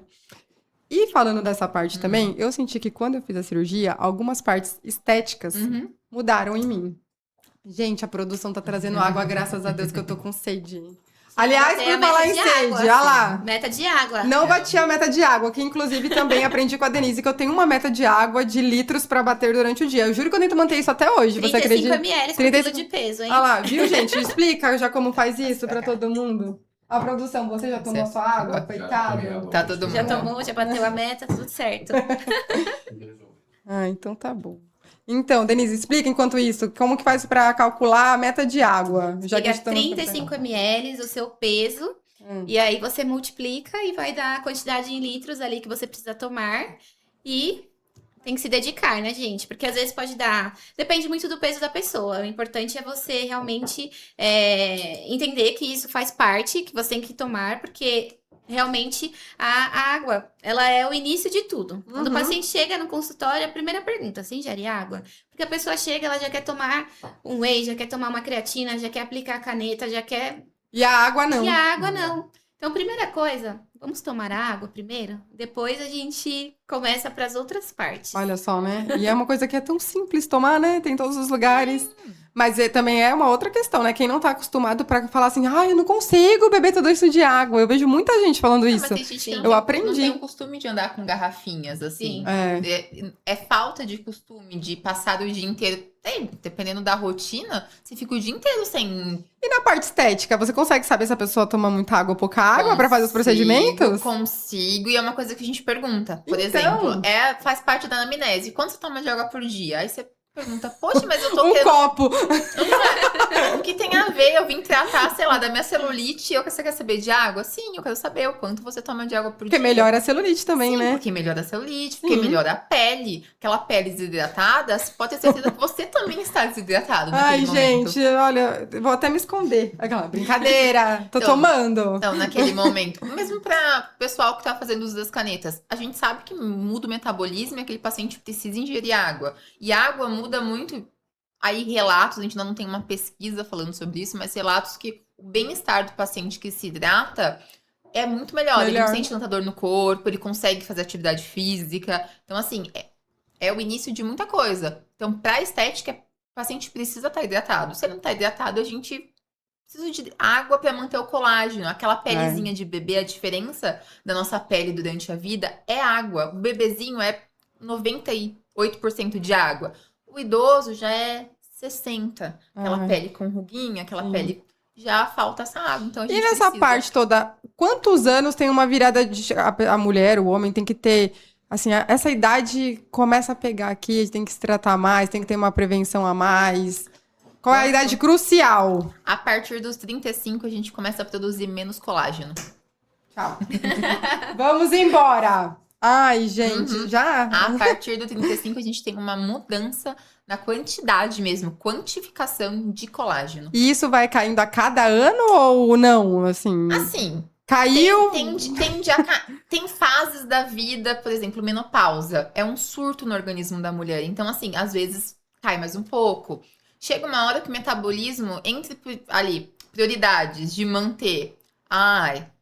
E falando dessa parte também, eu senti que quando eu fiz a cirurgia, algumas partes estéticas mudaram em mim. Gente, a produção tá trazendo água, graças a Deus, que eu tô com sede. Aliás, por falar em sede, olha lá. Meta de água. Não bati a meta de água, que inclusive também aprendi com a Denise que eu tenho uma meta de água de litros pra bater durante o dia. Eu juro que eu tento manter isso até hoje, você acredita? 35 ml por quilo de peso, hein? Olha lá, viu, gente? Explica já como faz isso pra todo mundo. A produção, você já tomou sua água? Coitado. Tá todo mundo. Já tomou, já bateu a meta, tudo certo. Então tá bom. Então, Denise, explica enquanto isso, como que faz pra calcular a meta de água? Já Pega que estamos 35 ml, o seu peso, e aí você multiplica e vai dar a quantidade em litros ali que você precisa tomar. E tem que se dedicar, né, gente? Porque às vezes pode dar... Depende muito do peso da pessoa. O importante é você realmente entender que isso faz parte, que você tem que tomar, porque... Realmente, a água, ela é o início de tudo. Quando o paciente chega no consultório, a primeira pergunta, você ingere água? Porque a pessoa chega, ela já quer tomar um whey, já quer tomar uma creatina, já quer aplicar a caneta, já quer... E a água não. E a água não. Então, primeira coisa, vamos tomar a água primeiro? Depois a gente começa para as outras partes. Olha só, né? E é uma coisa que é tão simples tomar, né? Tem em todos os lugares. Mas também é uma outra questão, né? Quem não tá acostumado pra falar assim, eu não consigo beber tudo isso de água. Eu vejo muita gente falando isso. Mas tem gente que eu aprendi. Não tem o costume de andar com garrafinhas, assim. É falta de costume de passar o dia inteiro. Dependendo da rotina, você fica o dia inteiro sem... E na parte estética, você consegue saber se a pessoa toma muita água ou pouca água pra fazer os procedimentos? Consigo, e é uma coisa que a gente pergunta. Por exemplo, faz parte da anamnese. Quanto você toma de água por dia? Aí você pergunta, poxa, mas eu tô querendo... copo! O que tem a ver? Eu vim tratar, sei lá, da minha celulite. Você quer saber de água? Sim, eu quero saber o quanto você toma de água por dia. Porque melhora a celulite também, Sim, né? porque melhora a celulite, porque melhora a pele. Aquela pele desidratada, você pode ter certeza que você também está desidratado naquele momento. Gente, olha, eu vou até me esconder. Aquela brincadeira, tô tomando. Então, naquele momento, mesmo para o pessoal que tá fazendo uso das canetas, a gente sabe que muda o metabolismo e aquele paciente precisa ingerir água. E a água muda muito. Aí relatos, a gente ainda não tem uma pesquisa falando sobre isso, mas relatos que o bem-estar do paciente que se hidrata é muito melhor. Ele não sente tanta dor no corpo, ele consegue fazer atividade física. Então, assim, é o início de muita coisa. Então, pra estética, o paciente precisa estar hidratado. Se ele não tá hidratado, a gente precisa de água para manter o colágeno. Aquela pelezinha de bebê, a diferença da nossa pele durante a vida é água. O bebezinho é 98% de água. O idoso já é 60%. Aquela pele com ruguinha, aquela pele já falta essa água. Então a gente E nessa precisa. parte toda, quantos anos tem uma virada de... A mulher, o homem tem que ter... Assim, essa idade começa a pegar aqui, tem que se tratar mais, tem que ter uma prevenção a mais. Qual é a idade crucial? A partir dos 35, a gente começa a produzir menos colágeno. Tchau. Vamos embora. Ai, gente, já? A partir do 35, a gente tem uma mudança na quantidade mesmo, quantificação de colágeno. E isso vai caindo a cada ano ou não? Assim, Assim, caiu... tem fases da vida, por exemplo, menopausa. É um surto no organismo da mulher. Então, assim, às vezes cai mais um pouco. Chega uma hora que o metabolismo, entre ali, prioridades de manter,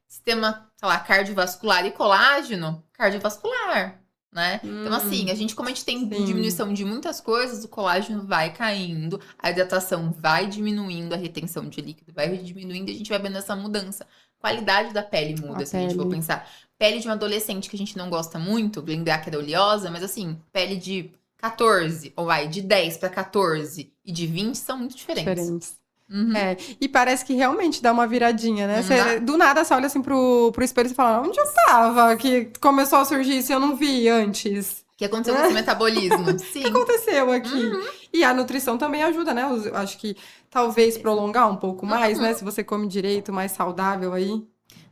sistema, sei lá, cardiovascular e colágeno, cardiovascular, né? Então, assim, como a gente tem sim. diminuição de muitas coisas, o colágeno vai caindo, a hidratação vai diminuindo, a retenção de líquido vai diminuindo e a gente vai vendo essa mudança. Qualidade da pele muda, se a gente for pensar. Pele de um adolescente que a gente não gosta muito, lembrar que era oleosa, mas assim, pele de 14, ou de 10 para 14 e de 20 são muito diferentes. Uhum. É, e parece que realmente dá uma viradinha, né? Você, do nada você olha assim pro espelho e fala, onde eu tava que começou a surgir isso e eu não vi antes? O que aconteceu com esse metabolismo? Sim. O que aconteceu aqui? E a nutrição também ajuda, né? Eu acho que talvez prolongar um pouco mais, né? Se você come direito, mais saudável aí.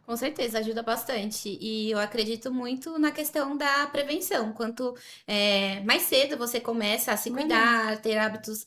Com certeza, ajuda bastante. E eu acredito muito na questão da prevenção. Quanto mais cedo você começa a se cuidar, ter hábitos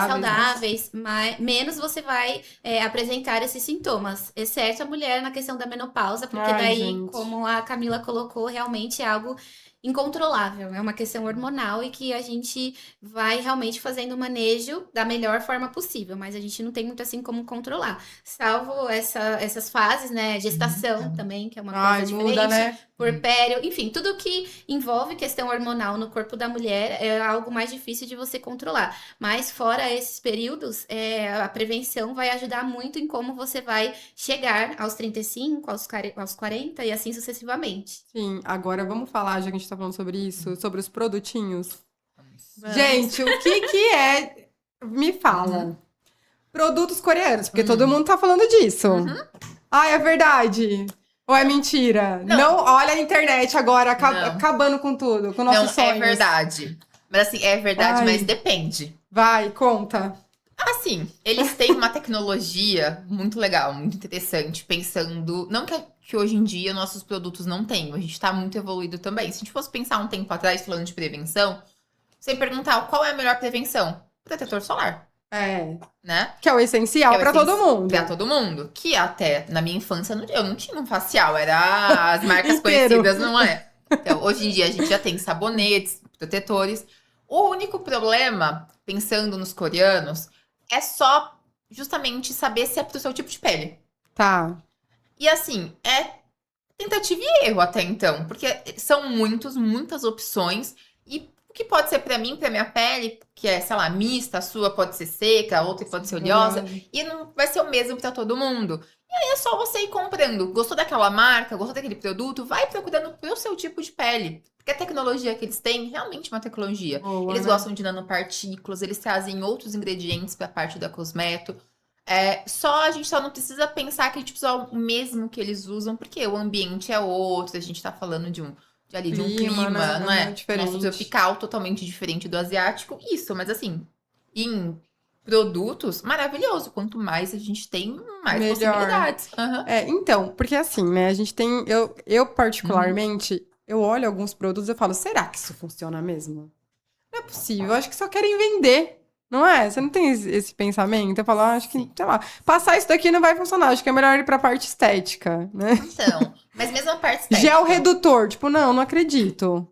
saudáveis, menos você vai apresentar esses sintomas. Exceto a mulher na questão da menopausa, porque gente. como a Camila colocou, realmente é algo incontrolável. É uma questão hormonal e que a gente vai realmente fazendo o manejo da melhor forma possível, mas a gente não tem muito assim como controlar. Salvo essas fases, né? Gestação também, que é uma coisa diferente. Muda, né? Puerpério, enfim, tudo que envolve questão hormonal no corpo da mulher é algo mais difícil de você controlar. Mas fora esses períodos, a prevenção vai ajudar muito em como você vai chegar aos 35, aos 40 e assim sucessivamente. Sim, agora vamos falar, já que a gente tá falando sobre isso, sobre os produtinhos. Gente, o que é... Me fala. Produtos coreanos, porque todo mundo tá falando disso. É verdade. Ou é mentira? Não olha a internet agora, acabando com tudo, com nossos sonhos. Não, é verdade. Mas assim, é verdade, mas depende. Vai, conta. Assim, eles têm uma tecnologia muito legal, muito interessante, pensando... Não que hoje em dia nossos produtos não tenham, a gente tá muito evoluído também. Se a gente fosse pensar um tempo atrás, falando de prevenção, você perguntar qual é a melhor prevenção? Protetor solar. Né? Que é o essencial pra todo mundo. Pra todo mundo. Que até na minha infância eu não tinha um facial, era as marcas conhecidas, não é? Então, hoje em dia a gente já tem sabonetes, protetores. O único problema, pensando nos coreanos, é só justamente saber se é pro seu tipo de pele. Tá. E assim, é tentativa e erro até então, porque são muitas opções e o que pode ser pra mim, pra minha pele, que é, sei lá, mista, a sua pode ser seca, a outra pode ser oleosa, e não vai ser o mesmo pra todo mundo. E aí é só você ir comprando. Gostou daquela marca, gostou daquele produto, vai procurando pro seu tipo de pele. Porque a tecnologia que eles têm, realmente é uma tecnologia. Eles gostam de nanopartículas, eles trazem outros ingredientes pra parte da cosmeto. A gente só não precisa pensar que a gente precisa o mesmo que eles usam, porque o ambiente é outro, a gente tá falando de um clima, né? Não é? Diferente. Nosso tropical, totalmente diferente do asiático. Isso, mas assim, em produtos, maravilhoso. Quanto mais a gente tem, mais melhor. Possibilidades. Então, porque assim, né, a gente tem... Eu particularmente, eu olho alguns produtos e falo, será que isso funciona mesmo? Não é possível, eu acho que só querem vender. Não é? Você não tem esse pensamento? Eu falo, acho que, sei lá, passar isso daqui não vai funcionar. Acho que é melhor ir pra parte estética, né? Então, mas mesmo a parte estética... Gel redutor, tipo, não acredito.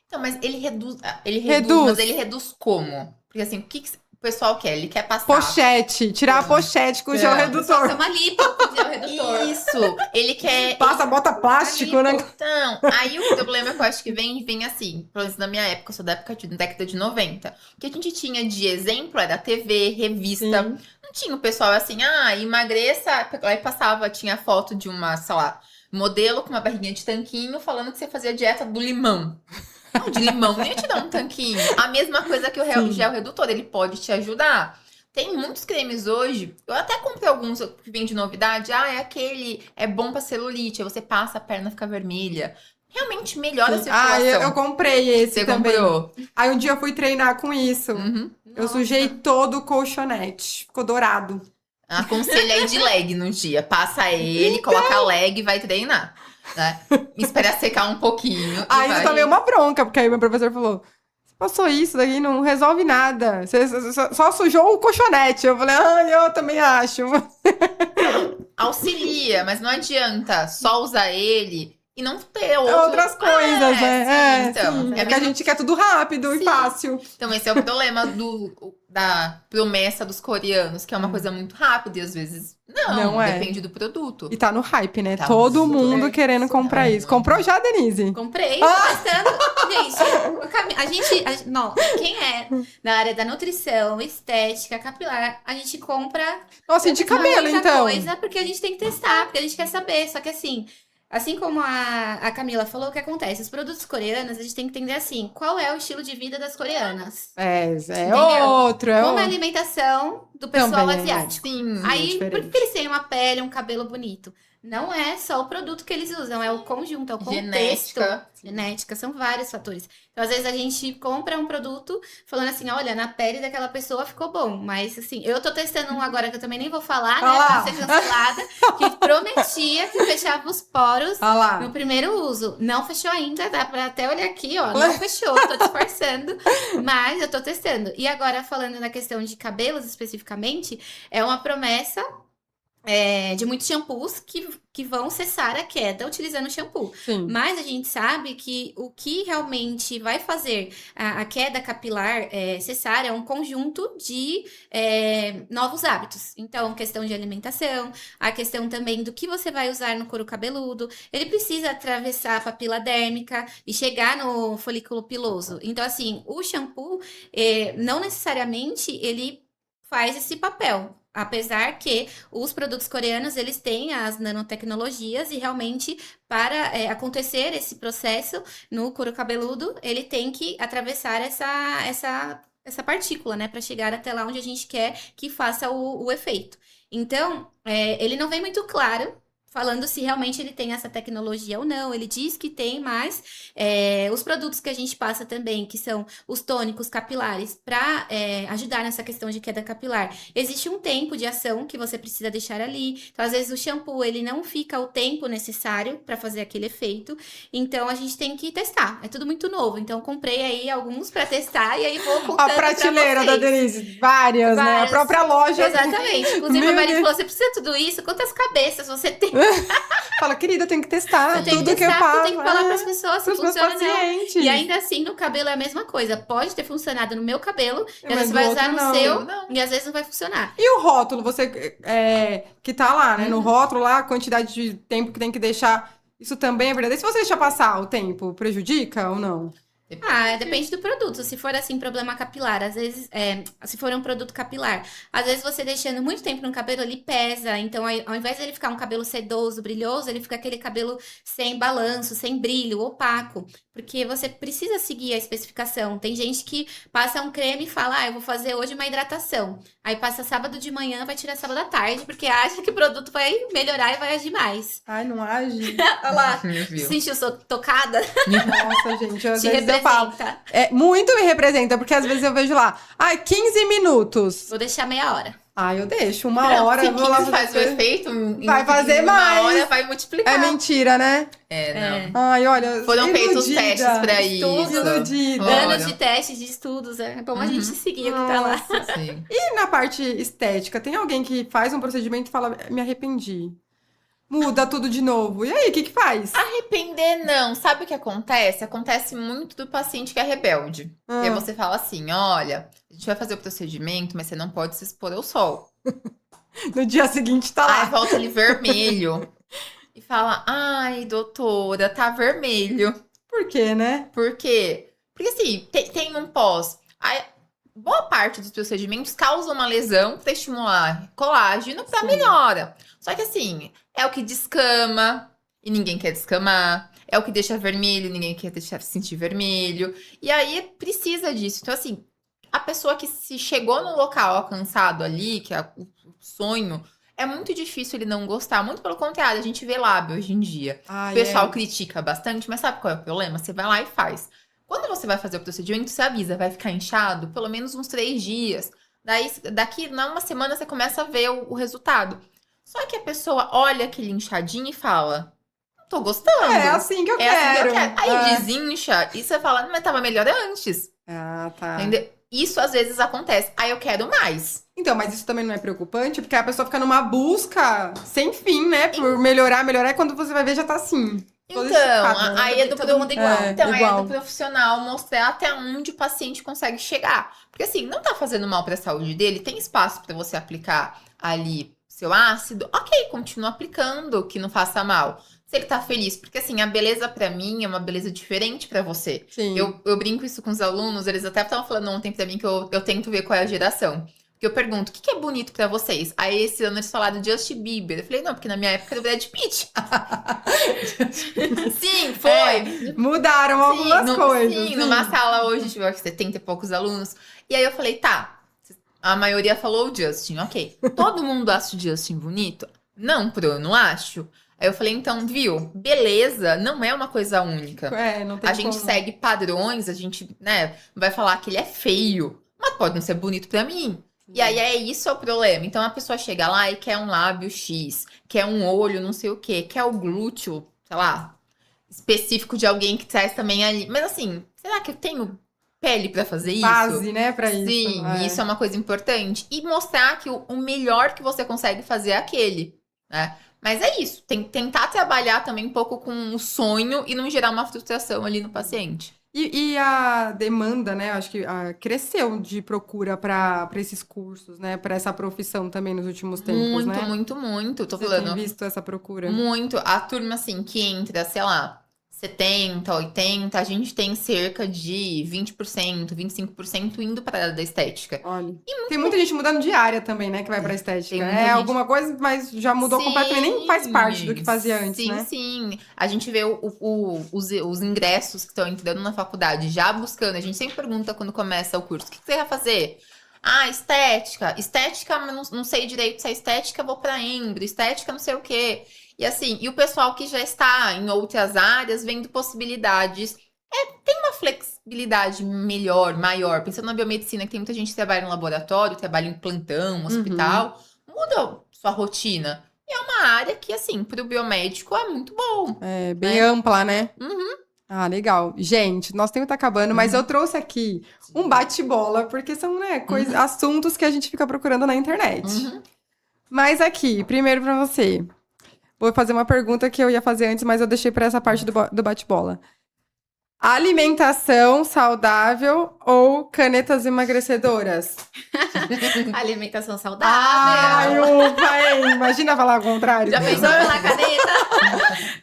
Então, mas ele reduz, mas ele reduz como? Porque assim, o que o pessoal quer? Ele quer passar... Pochete, tirar a pochete com gel redutor. Fazer uma lipo com gel redutor. Isso, ele quer... Bota plástico, né? Então, aí o problema que eu acho que vem assim, pelo menos na minha época, eu sou da década de 90. O que a gente tinha de exemplo era TV, revista. Sim. Não tinha o pessoal assim, emagreça, aí passava, tinha foto de uma, sei lá, modelo com uma barriguinha de tanquinho falando que você fazia dieta do limão. Não, de limão nem ia te dar um tanquinho. A mesma coisa que o gel redutor, ele pode te ajudar. tem muitos cremes hoje. Eu até comprei alguns que vêm de novidade. É aquele, é bom pra celulite. Aí você passa, a perna fica vermelha. Realmente melhora a circulação. Eu comprei esse Você também. comprou? Aí um dia eu fui treinar com isso. Uhum. Eu sujei todo o colchonete. Ficou dourado. Aconselho aí de leg no dia. Passa ele, coloca leg e vai treinar. Né? Espera secar um pouquinho. Aí eu tomei uma bronca, porque aí meu professor falou: você passou isso daí, não resolve nada. Você só sujou o colchonete. Eu falei, eu também acho. Auxilia, mas não adianta só usar ele e não ter Outras coisas, né? Sim, então. Sim. É É que a mesmo- gente quer tudo rápido e Sim. fácil. Então, esse é o problema da promessa dos coreanos, que é uma coisa muito rápida e às vezes não é. depende do produto. E tá no hype, né? Tá Todo muito mundo bem. querendo comprar isso. muito. Comprou já, Denise? Comprei, tô testando. Gente, a gente. Não, quem é da área da nutrição, estética, capilar, a gente compra Nossa, e de cabelo, muita então? coisa porque a gente tem que testar, porque a gente quer saber. Só que assim como a Camila falou, o que acontece? Os produtos coreanos, a gente tem que entender assim, qual é o estilo de vida das coreanas? É Entendeu? outro, é Como é a outro. alimentação do pessoal Também é. asiático. Sim. Aí, diferente. por que eles têm uma pele, um cabelo bonito? Não é só o produto que eles usam, é o conjunto, é o contexto. Genética, são vários fatores. Então, às vezes, a gente compra um produto falando assim, olha, na pele daquela pessoa ficou bom. Mas, assim, eu tô testando um agora que eu também nem vou falar, né? Pra não ser cancelada, que prometia que fechava os poros Olha lá. no primeiro uso. Não fechou ainda, dá pra até olhar aqui, ó. Não fechou, tô disfarçando. Mas eu tô testando. E agora, falando na questão de cabelos especificamente, é uma promessa de muitos shampoos que vão cessar a queda utilizando shampoo. Sim. Mas a gente sabe que o que realmente vai fazer a queda capilar cessar é um conjunto de novos hábitos. Então, questão de alimentação, a questão também do que você vai usar no couro cabeludo. Ele precisa atravessar a papila dérmica e chegar no folículo piloso. Então, assim, o shampoo, não necessariamente ele faz esse papel. Apesar que os produtos coreanos, eles têm as nanotecnologias e realmente para acontecer esse processo no couro cabeludo, ele tem que atravessar essa partícula, né? Para chegar até lá onde a gente quer que faça o efeito. Então, ele não vem muito claro falando se realmente ele tem essa tecnologia ou não. Ele diz que tem, mas os produtos que a gente passa também, que são os tônicos capilares, para ajudar nessa questão de queda capilar. Existe um tempo de ação que você precisa deixar ali. Então, às vezes, o shampoo, ele não fica o tempo necessário para fazer aquele efeito. Então, a gente tem que testar. É tudo muito novo. Então, comprei aí alguns para testar e aí vou contando A prateleira pra da vocês. Denise. Várias, né? A Várias. própria loja. Exatamente. Inclusive, Meu meu marido Deus. falou, você precisa de tudo isso? Quantas cabeças você tem? Fala, querida, tem que testar. Eu tenho Tudo que que eu testar, faço. eu tenho que falar para as pessoas se pros meus funciona ou não. pacientes. E ainda assim, no cabelo é a mesma coisa. Pode ter funcionado no meu cabelo, e às Mas vezes do vai outro usar no não. seu, Não. e às vezes não vai funcionar. E o rótulo, você que tá lá, né? No rótulo lá, a quantidade de tempo que tem que deixar. Isso também é verdade. E se você deixar passar o tempo, prejudica ou não? Depende do produto. Se for assim, problema capilar, às vezes, se for um produto capilar, às vezes você deixando muito tempo no cabelo, ele pesa. Então, ao invés de ele ficar um cabelo sedoso, brilhoso, ele fica aquele cabelo sem balanço, sem brilho, opaco. Porque você precisa seguir a especificação. Tem gente que passa um creme e fala, eu vou fazer hoje uma hidratação. Aí passa sábado de manhã, vai tirar sábado à tarde, porque acha que o produto vai melhorar e vai agir mais. Ai, não age. Olha lá, Me se viu. sentiu tocada? Nossa, gente, às Te vezes eu falo. representa. Muito me representa, porque às vezes eu vejo lá, 15 minutos. Vou deixar meia hora. Eu deixo uma hora, Se eu vou lá 15 faz o fazer. efeito, Vai fazer em uma mais. hora vai multiplicar. É mentira, né? Não. Ai, olha. Foram feitos iludida. testes pra Estudo, isso. iludida. Olha. Anos de testes, de estudos, é bom a gente seguir o que tá lá. Sim. E na parte estética, tem alguém que faz um procedimento e fala, me arrependi. Muda tudo de novo. E aí, o que que faz? Arrepender, não. Sabe o que acontece? Acontece muito do paciente que é rebelde. E aí você fala assim, olha, a gente vai fazer o procedimento, mas você não pode se expor ao sol. No dia seguinte tá Aí lá. volta ele vermelho. E fala, ai, doutora, tá vermelho. Por quê, né? Por quê? Porque assim, tem um pós. Aí, boa parte dos procedimentos causa uma lesão para estimular colágeno para Sim. melhora. Só que assim, é o que descama e ninguém quer descamar. É o que deixa vermelho e ninguém quer deixar sentir vermelho. E aí precisa disso. Então assim, a pessoa que se chegou no local alcançado ali, que é o sonho, é muito difícil ele não gostar. Muito pelo contrário, a gente vê lábio hoje em dia. O pessoal critica bastante, mas sabe qual é o problema? Você vai lá e faz. Quando você vai fazer o procedimento, você avisa, vai ficar inchado pelo menos uns 3 dias. Daí, daqui, na uma semana, você começa a ver o resultado. Só que a pessoa olha aquele inchadinho e fala, não tô gostando. É assim que eu quero. Aí desincha e você fala, mas tava melhor antes. Ah, tá. Entendeu? Isso às vezes acontece. Aí eu quero mais. Então, mas isso também não é preocupante, porque a pessoa fica numa busca sem fim, né? Por melhorar, e quando você vai ver já tá assim. Então, esticada. aí é do todo mundo igual. Então, aí é igual. do profissional mostrar até onde o paciente consegue chegar. Porque assim, não tá fazendo mal pra saúde dele, tem espaço pra você aplicar ali seu ácido. Ok, continua aplicando, que não faça mal. Se ele tá feliz, porque assim, a beleza pra mim é uma beleza diferente pra você. Sim. Eu brinco isso com os alunos, eles até estavam falando ontem pra mim que eu tento ver qual é a geração. Porque eu pergunto, o que é bonito pra vocês? Aí esse ano eles falaram Justin Bieber. Eu falei, não, porque na minha época era o Brad Pitt. Sim, foi. Mudaram algumas coisas. Sim, numa sala hoje, tipo, 70 e poucos alunos. E aí eu falei, tá, a maioria falou o Justin, ok. Todo mundo acha o Justin bonito? Não, eu não acho. Aí eu falei, então, viu, beleza não é uma coisa única. Não tem A gente como. segue padrões, a gente, né, vai falar que ele é feio, mas pode não ser bonito pra mim. E aí é isso é o problema. Então a pessoa chega lá e quer um lábio X, quer um olho, não sei o quê, quer o glúteo, sei lá, específico de alguém que traz também ali. Mas assim, será que eu tenho pele pra fazer isso? Base, né, pra isso. Sim, isso é uma coisa importante. E mostrar que o melhor que você consegue fazer é aquele, né? Mas é isso, tem que tentar trabalhar também um pouco com o sonho e não gerar uma frustração ali no paciente. E a demanda, né? Acho que cresceu de procura para esses cursos, né? Para essa profissão também nos últimos tempos, Muito, né? muito, muito. Tô Você falando. tem visto essa procura? Muito. A turma, assim, que entra, sei lá, 70, 80, a gente tem cerca de 20%, 25% indo para a área da estética. Olha. Tem muita gente mudando de área também, né? Que vai pra estética. Tem muita É gente. alguma coisa, mas já mudou completamente. Nem faz parte do que fazia antes, sim, né? Sim. A gente vê os ingressos que estão entrando na faculdade já buscando. A gente sempre pergunta quando começa o curso: o que você vai fazer? Ah, estética. Estética, mas não sei direito se é estética, vou pra embro. Estética, não sei o quê. E assim, e o pessoal que já está em outras áreas vendo possibilidades. Tem uma flexibilidade melhor, maior. Pensando na biomedicina, que tem muita gente que trabalha no laboratório, trabalha em plantão, hospital. Muda sua rotina. E é uma área que, assim, pro biomédico é muito bom. É bem ampla, né? Uhum. Ah, legal. Gente, nosso tempo tá acabando, mas eu trouxe aqui um bate-bola, porque são, né, assuntos que a gente fica procurando na internet. Uhum. Mas aqui, primeiro pra você. Vou fazer uma pergunta que eu ia fazer antes, mas eu deixei pra essa parte do bate-bola. Alimentação saudável ou canetas emagrecedoras? Alimentação saudável. Ai, ufa, hein? Imagina falar o contrário. Já pensou pela caneta?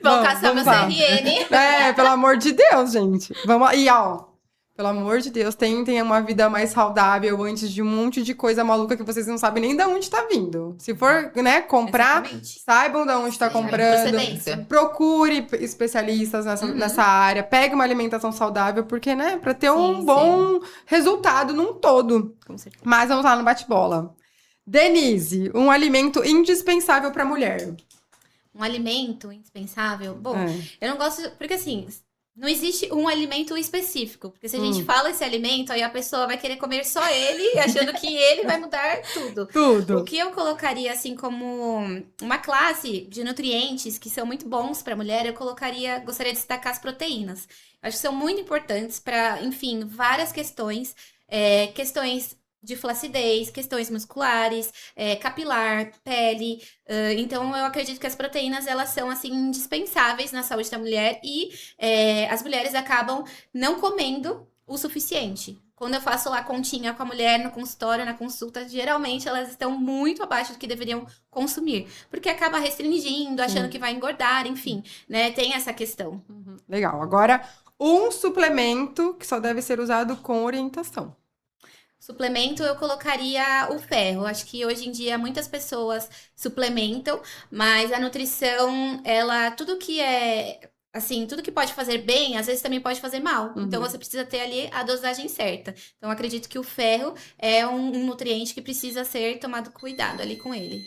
Vão caçar meu lá. CRN. Pelo amor de Deus, gente. Vamos lá. E, ó, pelo amor de Deus, tentem uma vida mais saudável antes de um monte de coisa maluca que vocês não sabem nem de onde tá vindo. Se for, né, comprar, Exatamente. saibam de onde tá Sim, comprando. procedência. Procure especialistas nessa área. Pegue uma alimentação saudável, porque, né, pra ter um Sim, bom resultado num todo. Com certeza. Mas vamos lá no bate-bola. Denise, um alimento indispensável pra mulher. Um alimento indispensável. Bom, É. eu não gosto. Porque assim, não existe um alimento específico. Porque se a gente fala esse alimento, aí a pessoa vai querer comer só ele, achando que ele vai mudar tudo. Tudo. O que eu colocaria, assim, como uma classe de nutrientes que são muito bons para a mulher, gostaria de destacar as proteínas. Eu acho que são muito importantes para, enfim, várias questões. Questões de flacidez, questões musculares, capilar, pele. Então, eu acredito que as proteínas, elas são, assim, indispensáveis na saúde da mulher e as mulheres acabam não comendo o suficiente. Quando eu faço lá continha com a mulher no consultório, na consulta, geralmente elas estão muito abaixo do que deveriam consumir. Porque acaba restringindo, achando que vai engordar, enfim, né? Tem essa questão. Legal. Agora, um suplemento que só deve ser usado com orientação. Suplemento, eu colocaria o ferro. Acho que hoje em dia muitas pessoas suplementam, mas a nutrição, tudo que é assim, tudo que pode fazer bem, às vezes também pode fazer mal. Uhum. Então, você precisa ter ali a dosagem certa. Então, acredito que o ferro é um nutriente que precisa ser tomado cuidado ali com ele.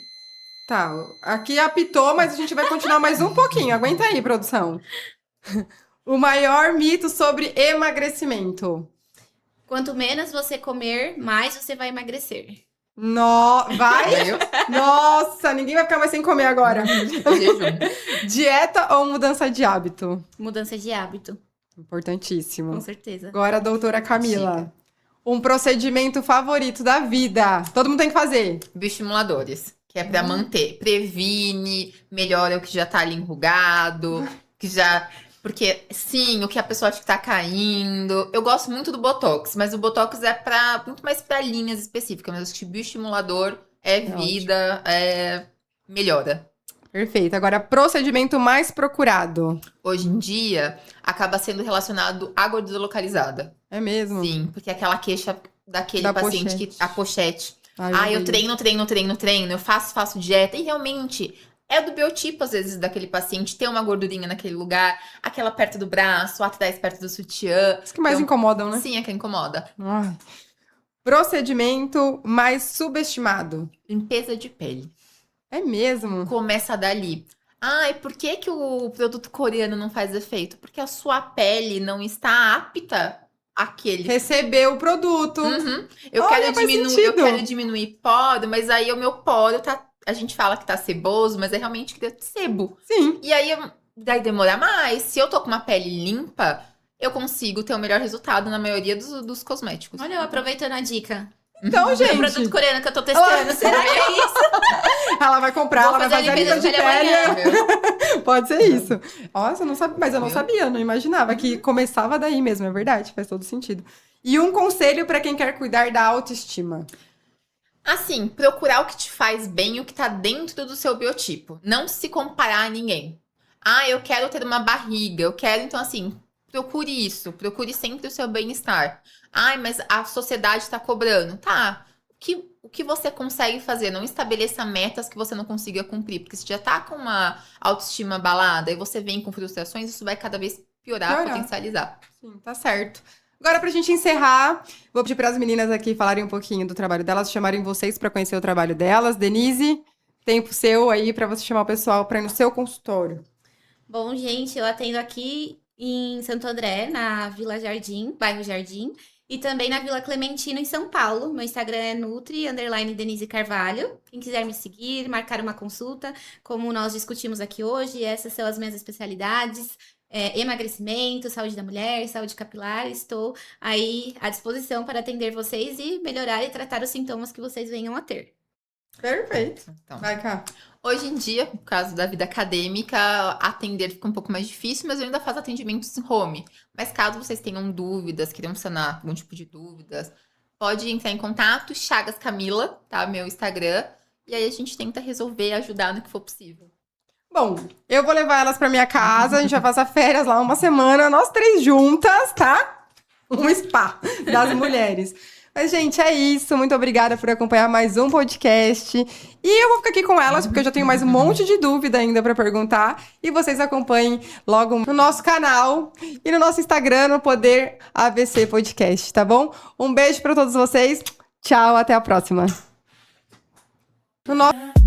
Tá, aqui apitou, mas a gente vai continuar mais um pouquinho. Aguenta aí, produção. O maior mito sobre emagrecimento. Quanto menos você comer, mais você vai emagrecer. Vai? Nossa, ninguém vai ficar mais sem comer agora. Jejum. Dieta ou mudança de hábito? Mudança de hábito, com Importantíssimo. certeza. Agora, doutora Camila. Um procedimento favorito da vida. Todo mundo tem que fazer. Bioestimuladores, que é pra manter. Previne, melhora o que já tá ali enrugado, que já... Porque, sim, o que a pessoa acha que tá caindo. Eu gosto muito do Botox, mas o Botox é muito mais pra linhas específicas. Mas o bioestimulador é vida, melhora. Perfeito. Agora, procedimento mais procurado. Hoje em dia, acaba sendo relacionado à gordura localizada. É mesmo? Sim, porque aquela queixa daquele Da paciente pochete. que... A pochete. Ai, Eu treino, eu faço dieta. E realmente, é do biotipo, às vezes, daquele paciente ter uma gordurinha naquele lugar, aquela perto do braço, atrás perto do sutiã. Os que mais Então, incomodam, né? Sim, é que incomoda. Ai. Procedimento mais subestimado. Limpeza de pele. É mesmo? Começa dali. E por que que o produto coreano não faz efeito? Porque a sua pele não está apta àquele. Receber o produto. Uhum. Eu Olha, faz eu sentido. quero diminuir poro, mas aí o meu poro tá. A gente fala que tá seboso, mas é realmente que sebo. Sim. E aí, daí demora mais. Se eu tô com uma pele limpa, eu consigo ter o melhor resultado na maioria dos cosméticos. Olha, eu aproveitando a dica. Então, O gente, produto coreano que eu tô testando, será que é isso? ela vai comprar, Vou ela vai fazer a fazer a limpa limpeza de de pele pele. Pode ser isso. Nossa, eu não sabia, mas eu não Viu? sabia, eu não imaginava que começava daí mesmo, é verdade, faz todo sentido. E um conselho pra quem quer cuidar da autoestima. Assim, procurar o que te faz bem e o que tá dentro do seu biotipo. Não se comparar a ninguém. Eu quero ter uma barriga, eu quero, então assim, procure isso, procure sempre o seu bem-estar. Mas a sociedade tá cobrando. Tá, o que você consegue fazer? Não estabeleça metas que você não consiga cumprir, porque se já tá com uma autoestima abalada e você vem com frustrações, isso vai cada vez piorar. Potencializar. Sim, tá certo. Agora, pra gente encerrar, vou pedir para as meninas aqui falarem um pouquinho do trabalho delas, chamarem vocês pra conhecer o trabalho delas. Denise, tempo seu aí pra você chamar o pessoal pra ir no seu consultório. Bom, gente, eu atendo aqui em Santo André, na Vila Jardim, bairro Jardim, e também na Vila Clementino, em São Paulo. Meu Instagram é Nutri_Denise Carvalho. Quem quiser me seguir, marcar uma consulta, como nós discutimos aqui hoje, essas são as minhas especialidades. Emagrecimento, saúde da mulher, saúde capilar. Estou aí à disposição para atender vocês e melhorar e tratar os sintomas que vocês venham a ter. Perfeito. Então, Vai cá. hoje em dia, por causa da vida acadêmica, atender fica um pouco mais difícil, mas eu ainda faço atendimentos em home. Mas caso vocês tenham dúvidas, queiram sanar algum tipo de dúvidas, pode entrar em contato, Chagas Camila, tá? Meu Instagram. E aí a gente tenta resolver e ajudar no que for possível. Bom, eu vou levar elas pra minha casa, a gente vai passar férias lá uma semana, nós três juntas, tá? Um spa das mulheres. Mas, gente, é isso. Muito obrigada por acompanhar mais um podcast. E eu vou ficar aqui com elas, porque eu já tenho mais um monte de dúvida ainda pra perguntar. E vocês acompanhem logo no nosso canal e no nosso Instagram, no Poder ABC Podcast, tá bom? Um beijo pra todos vocês. Tchau, até a próxima. No nosso...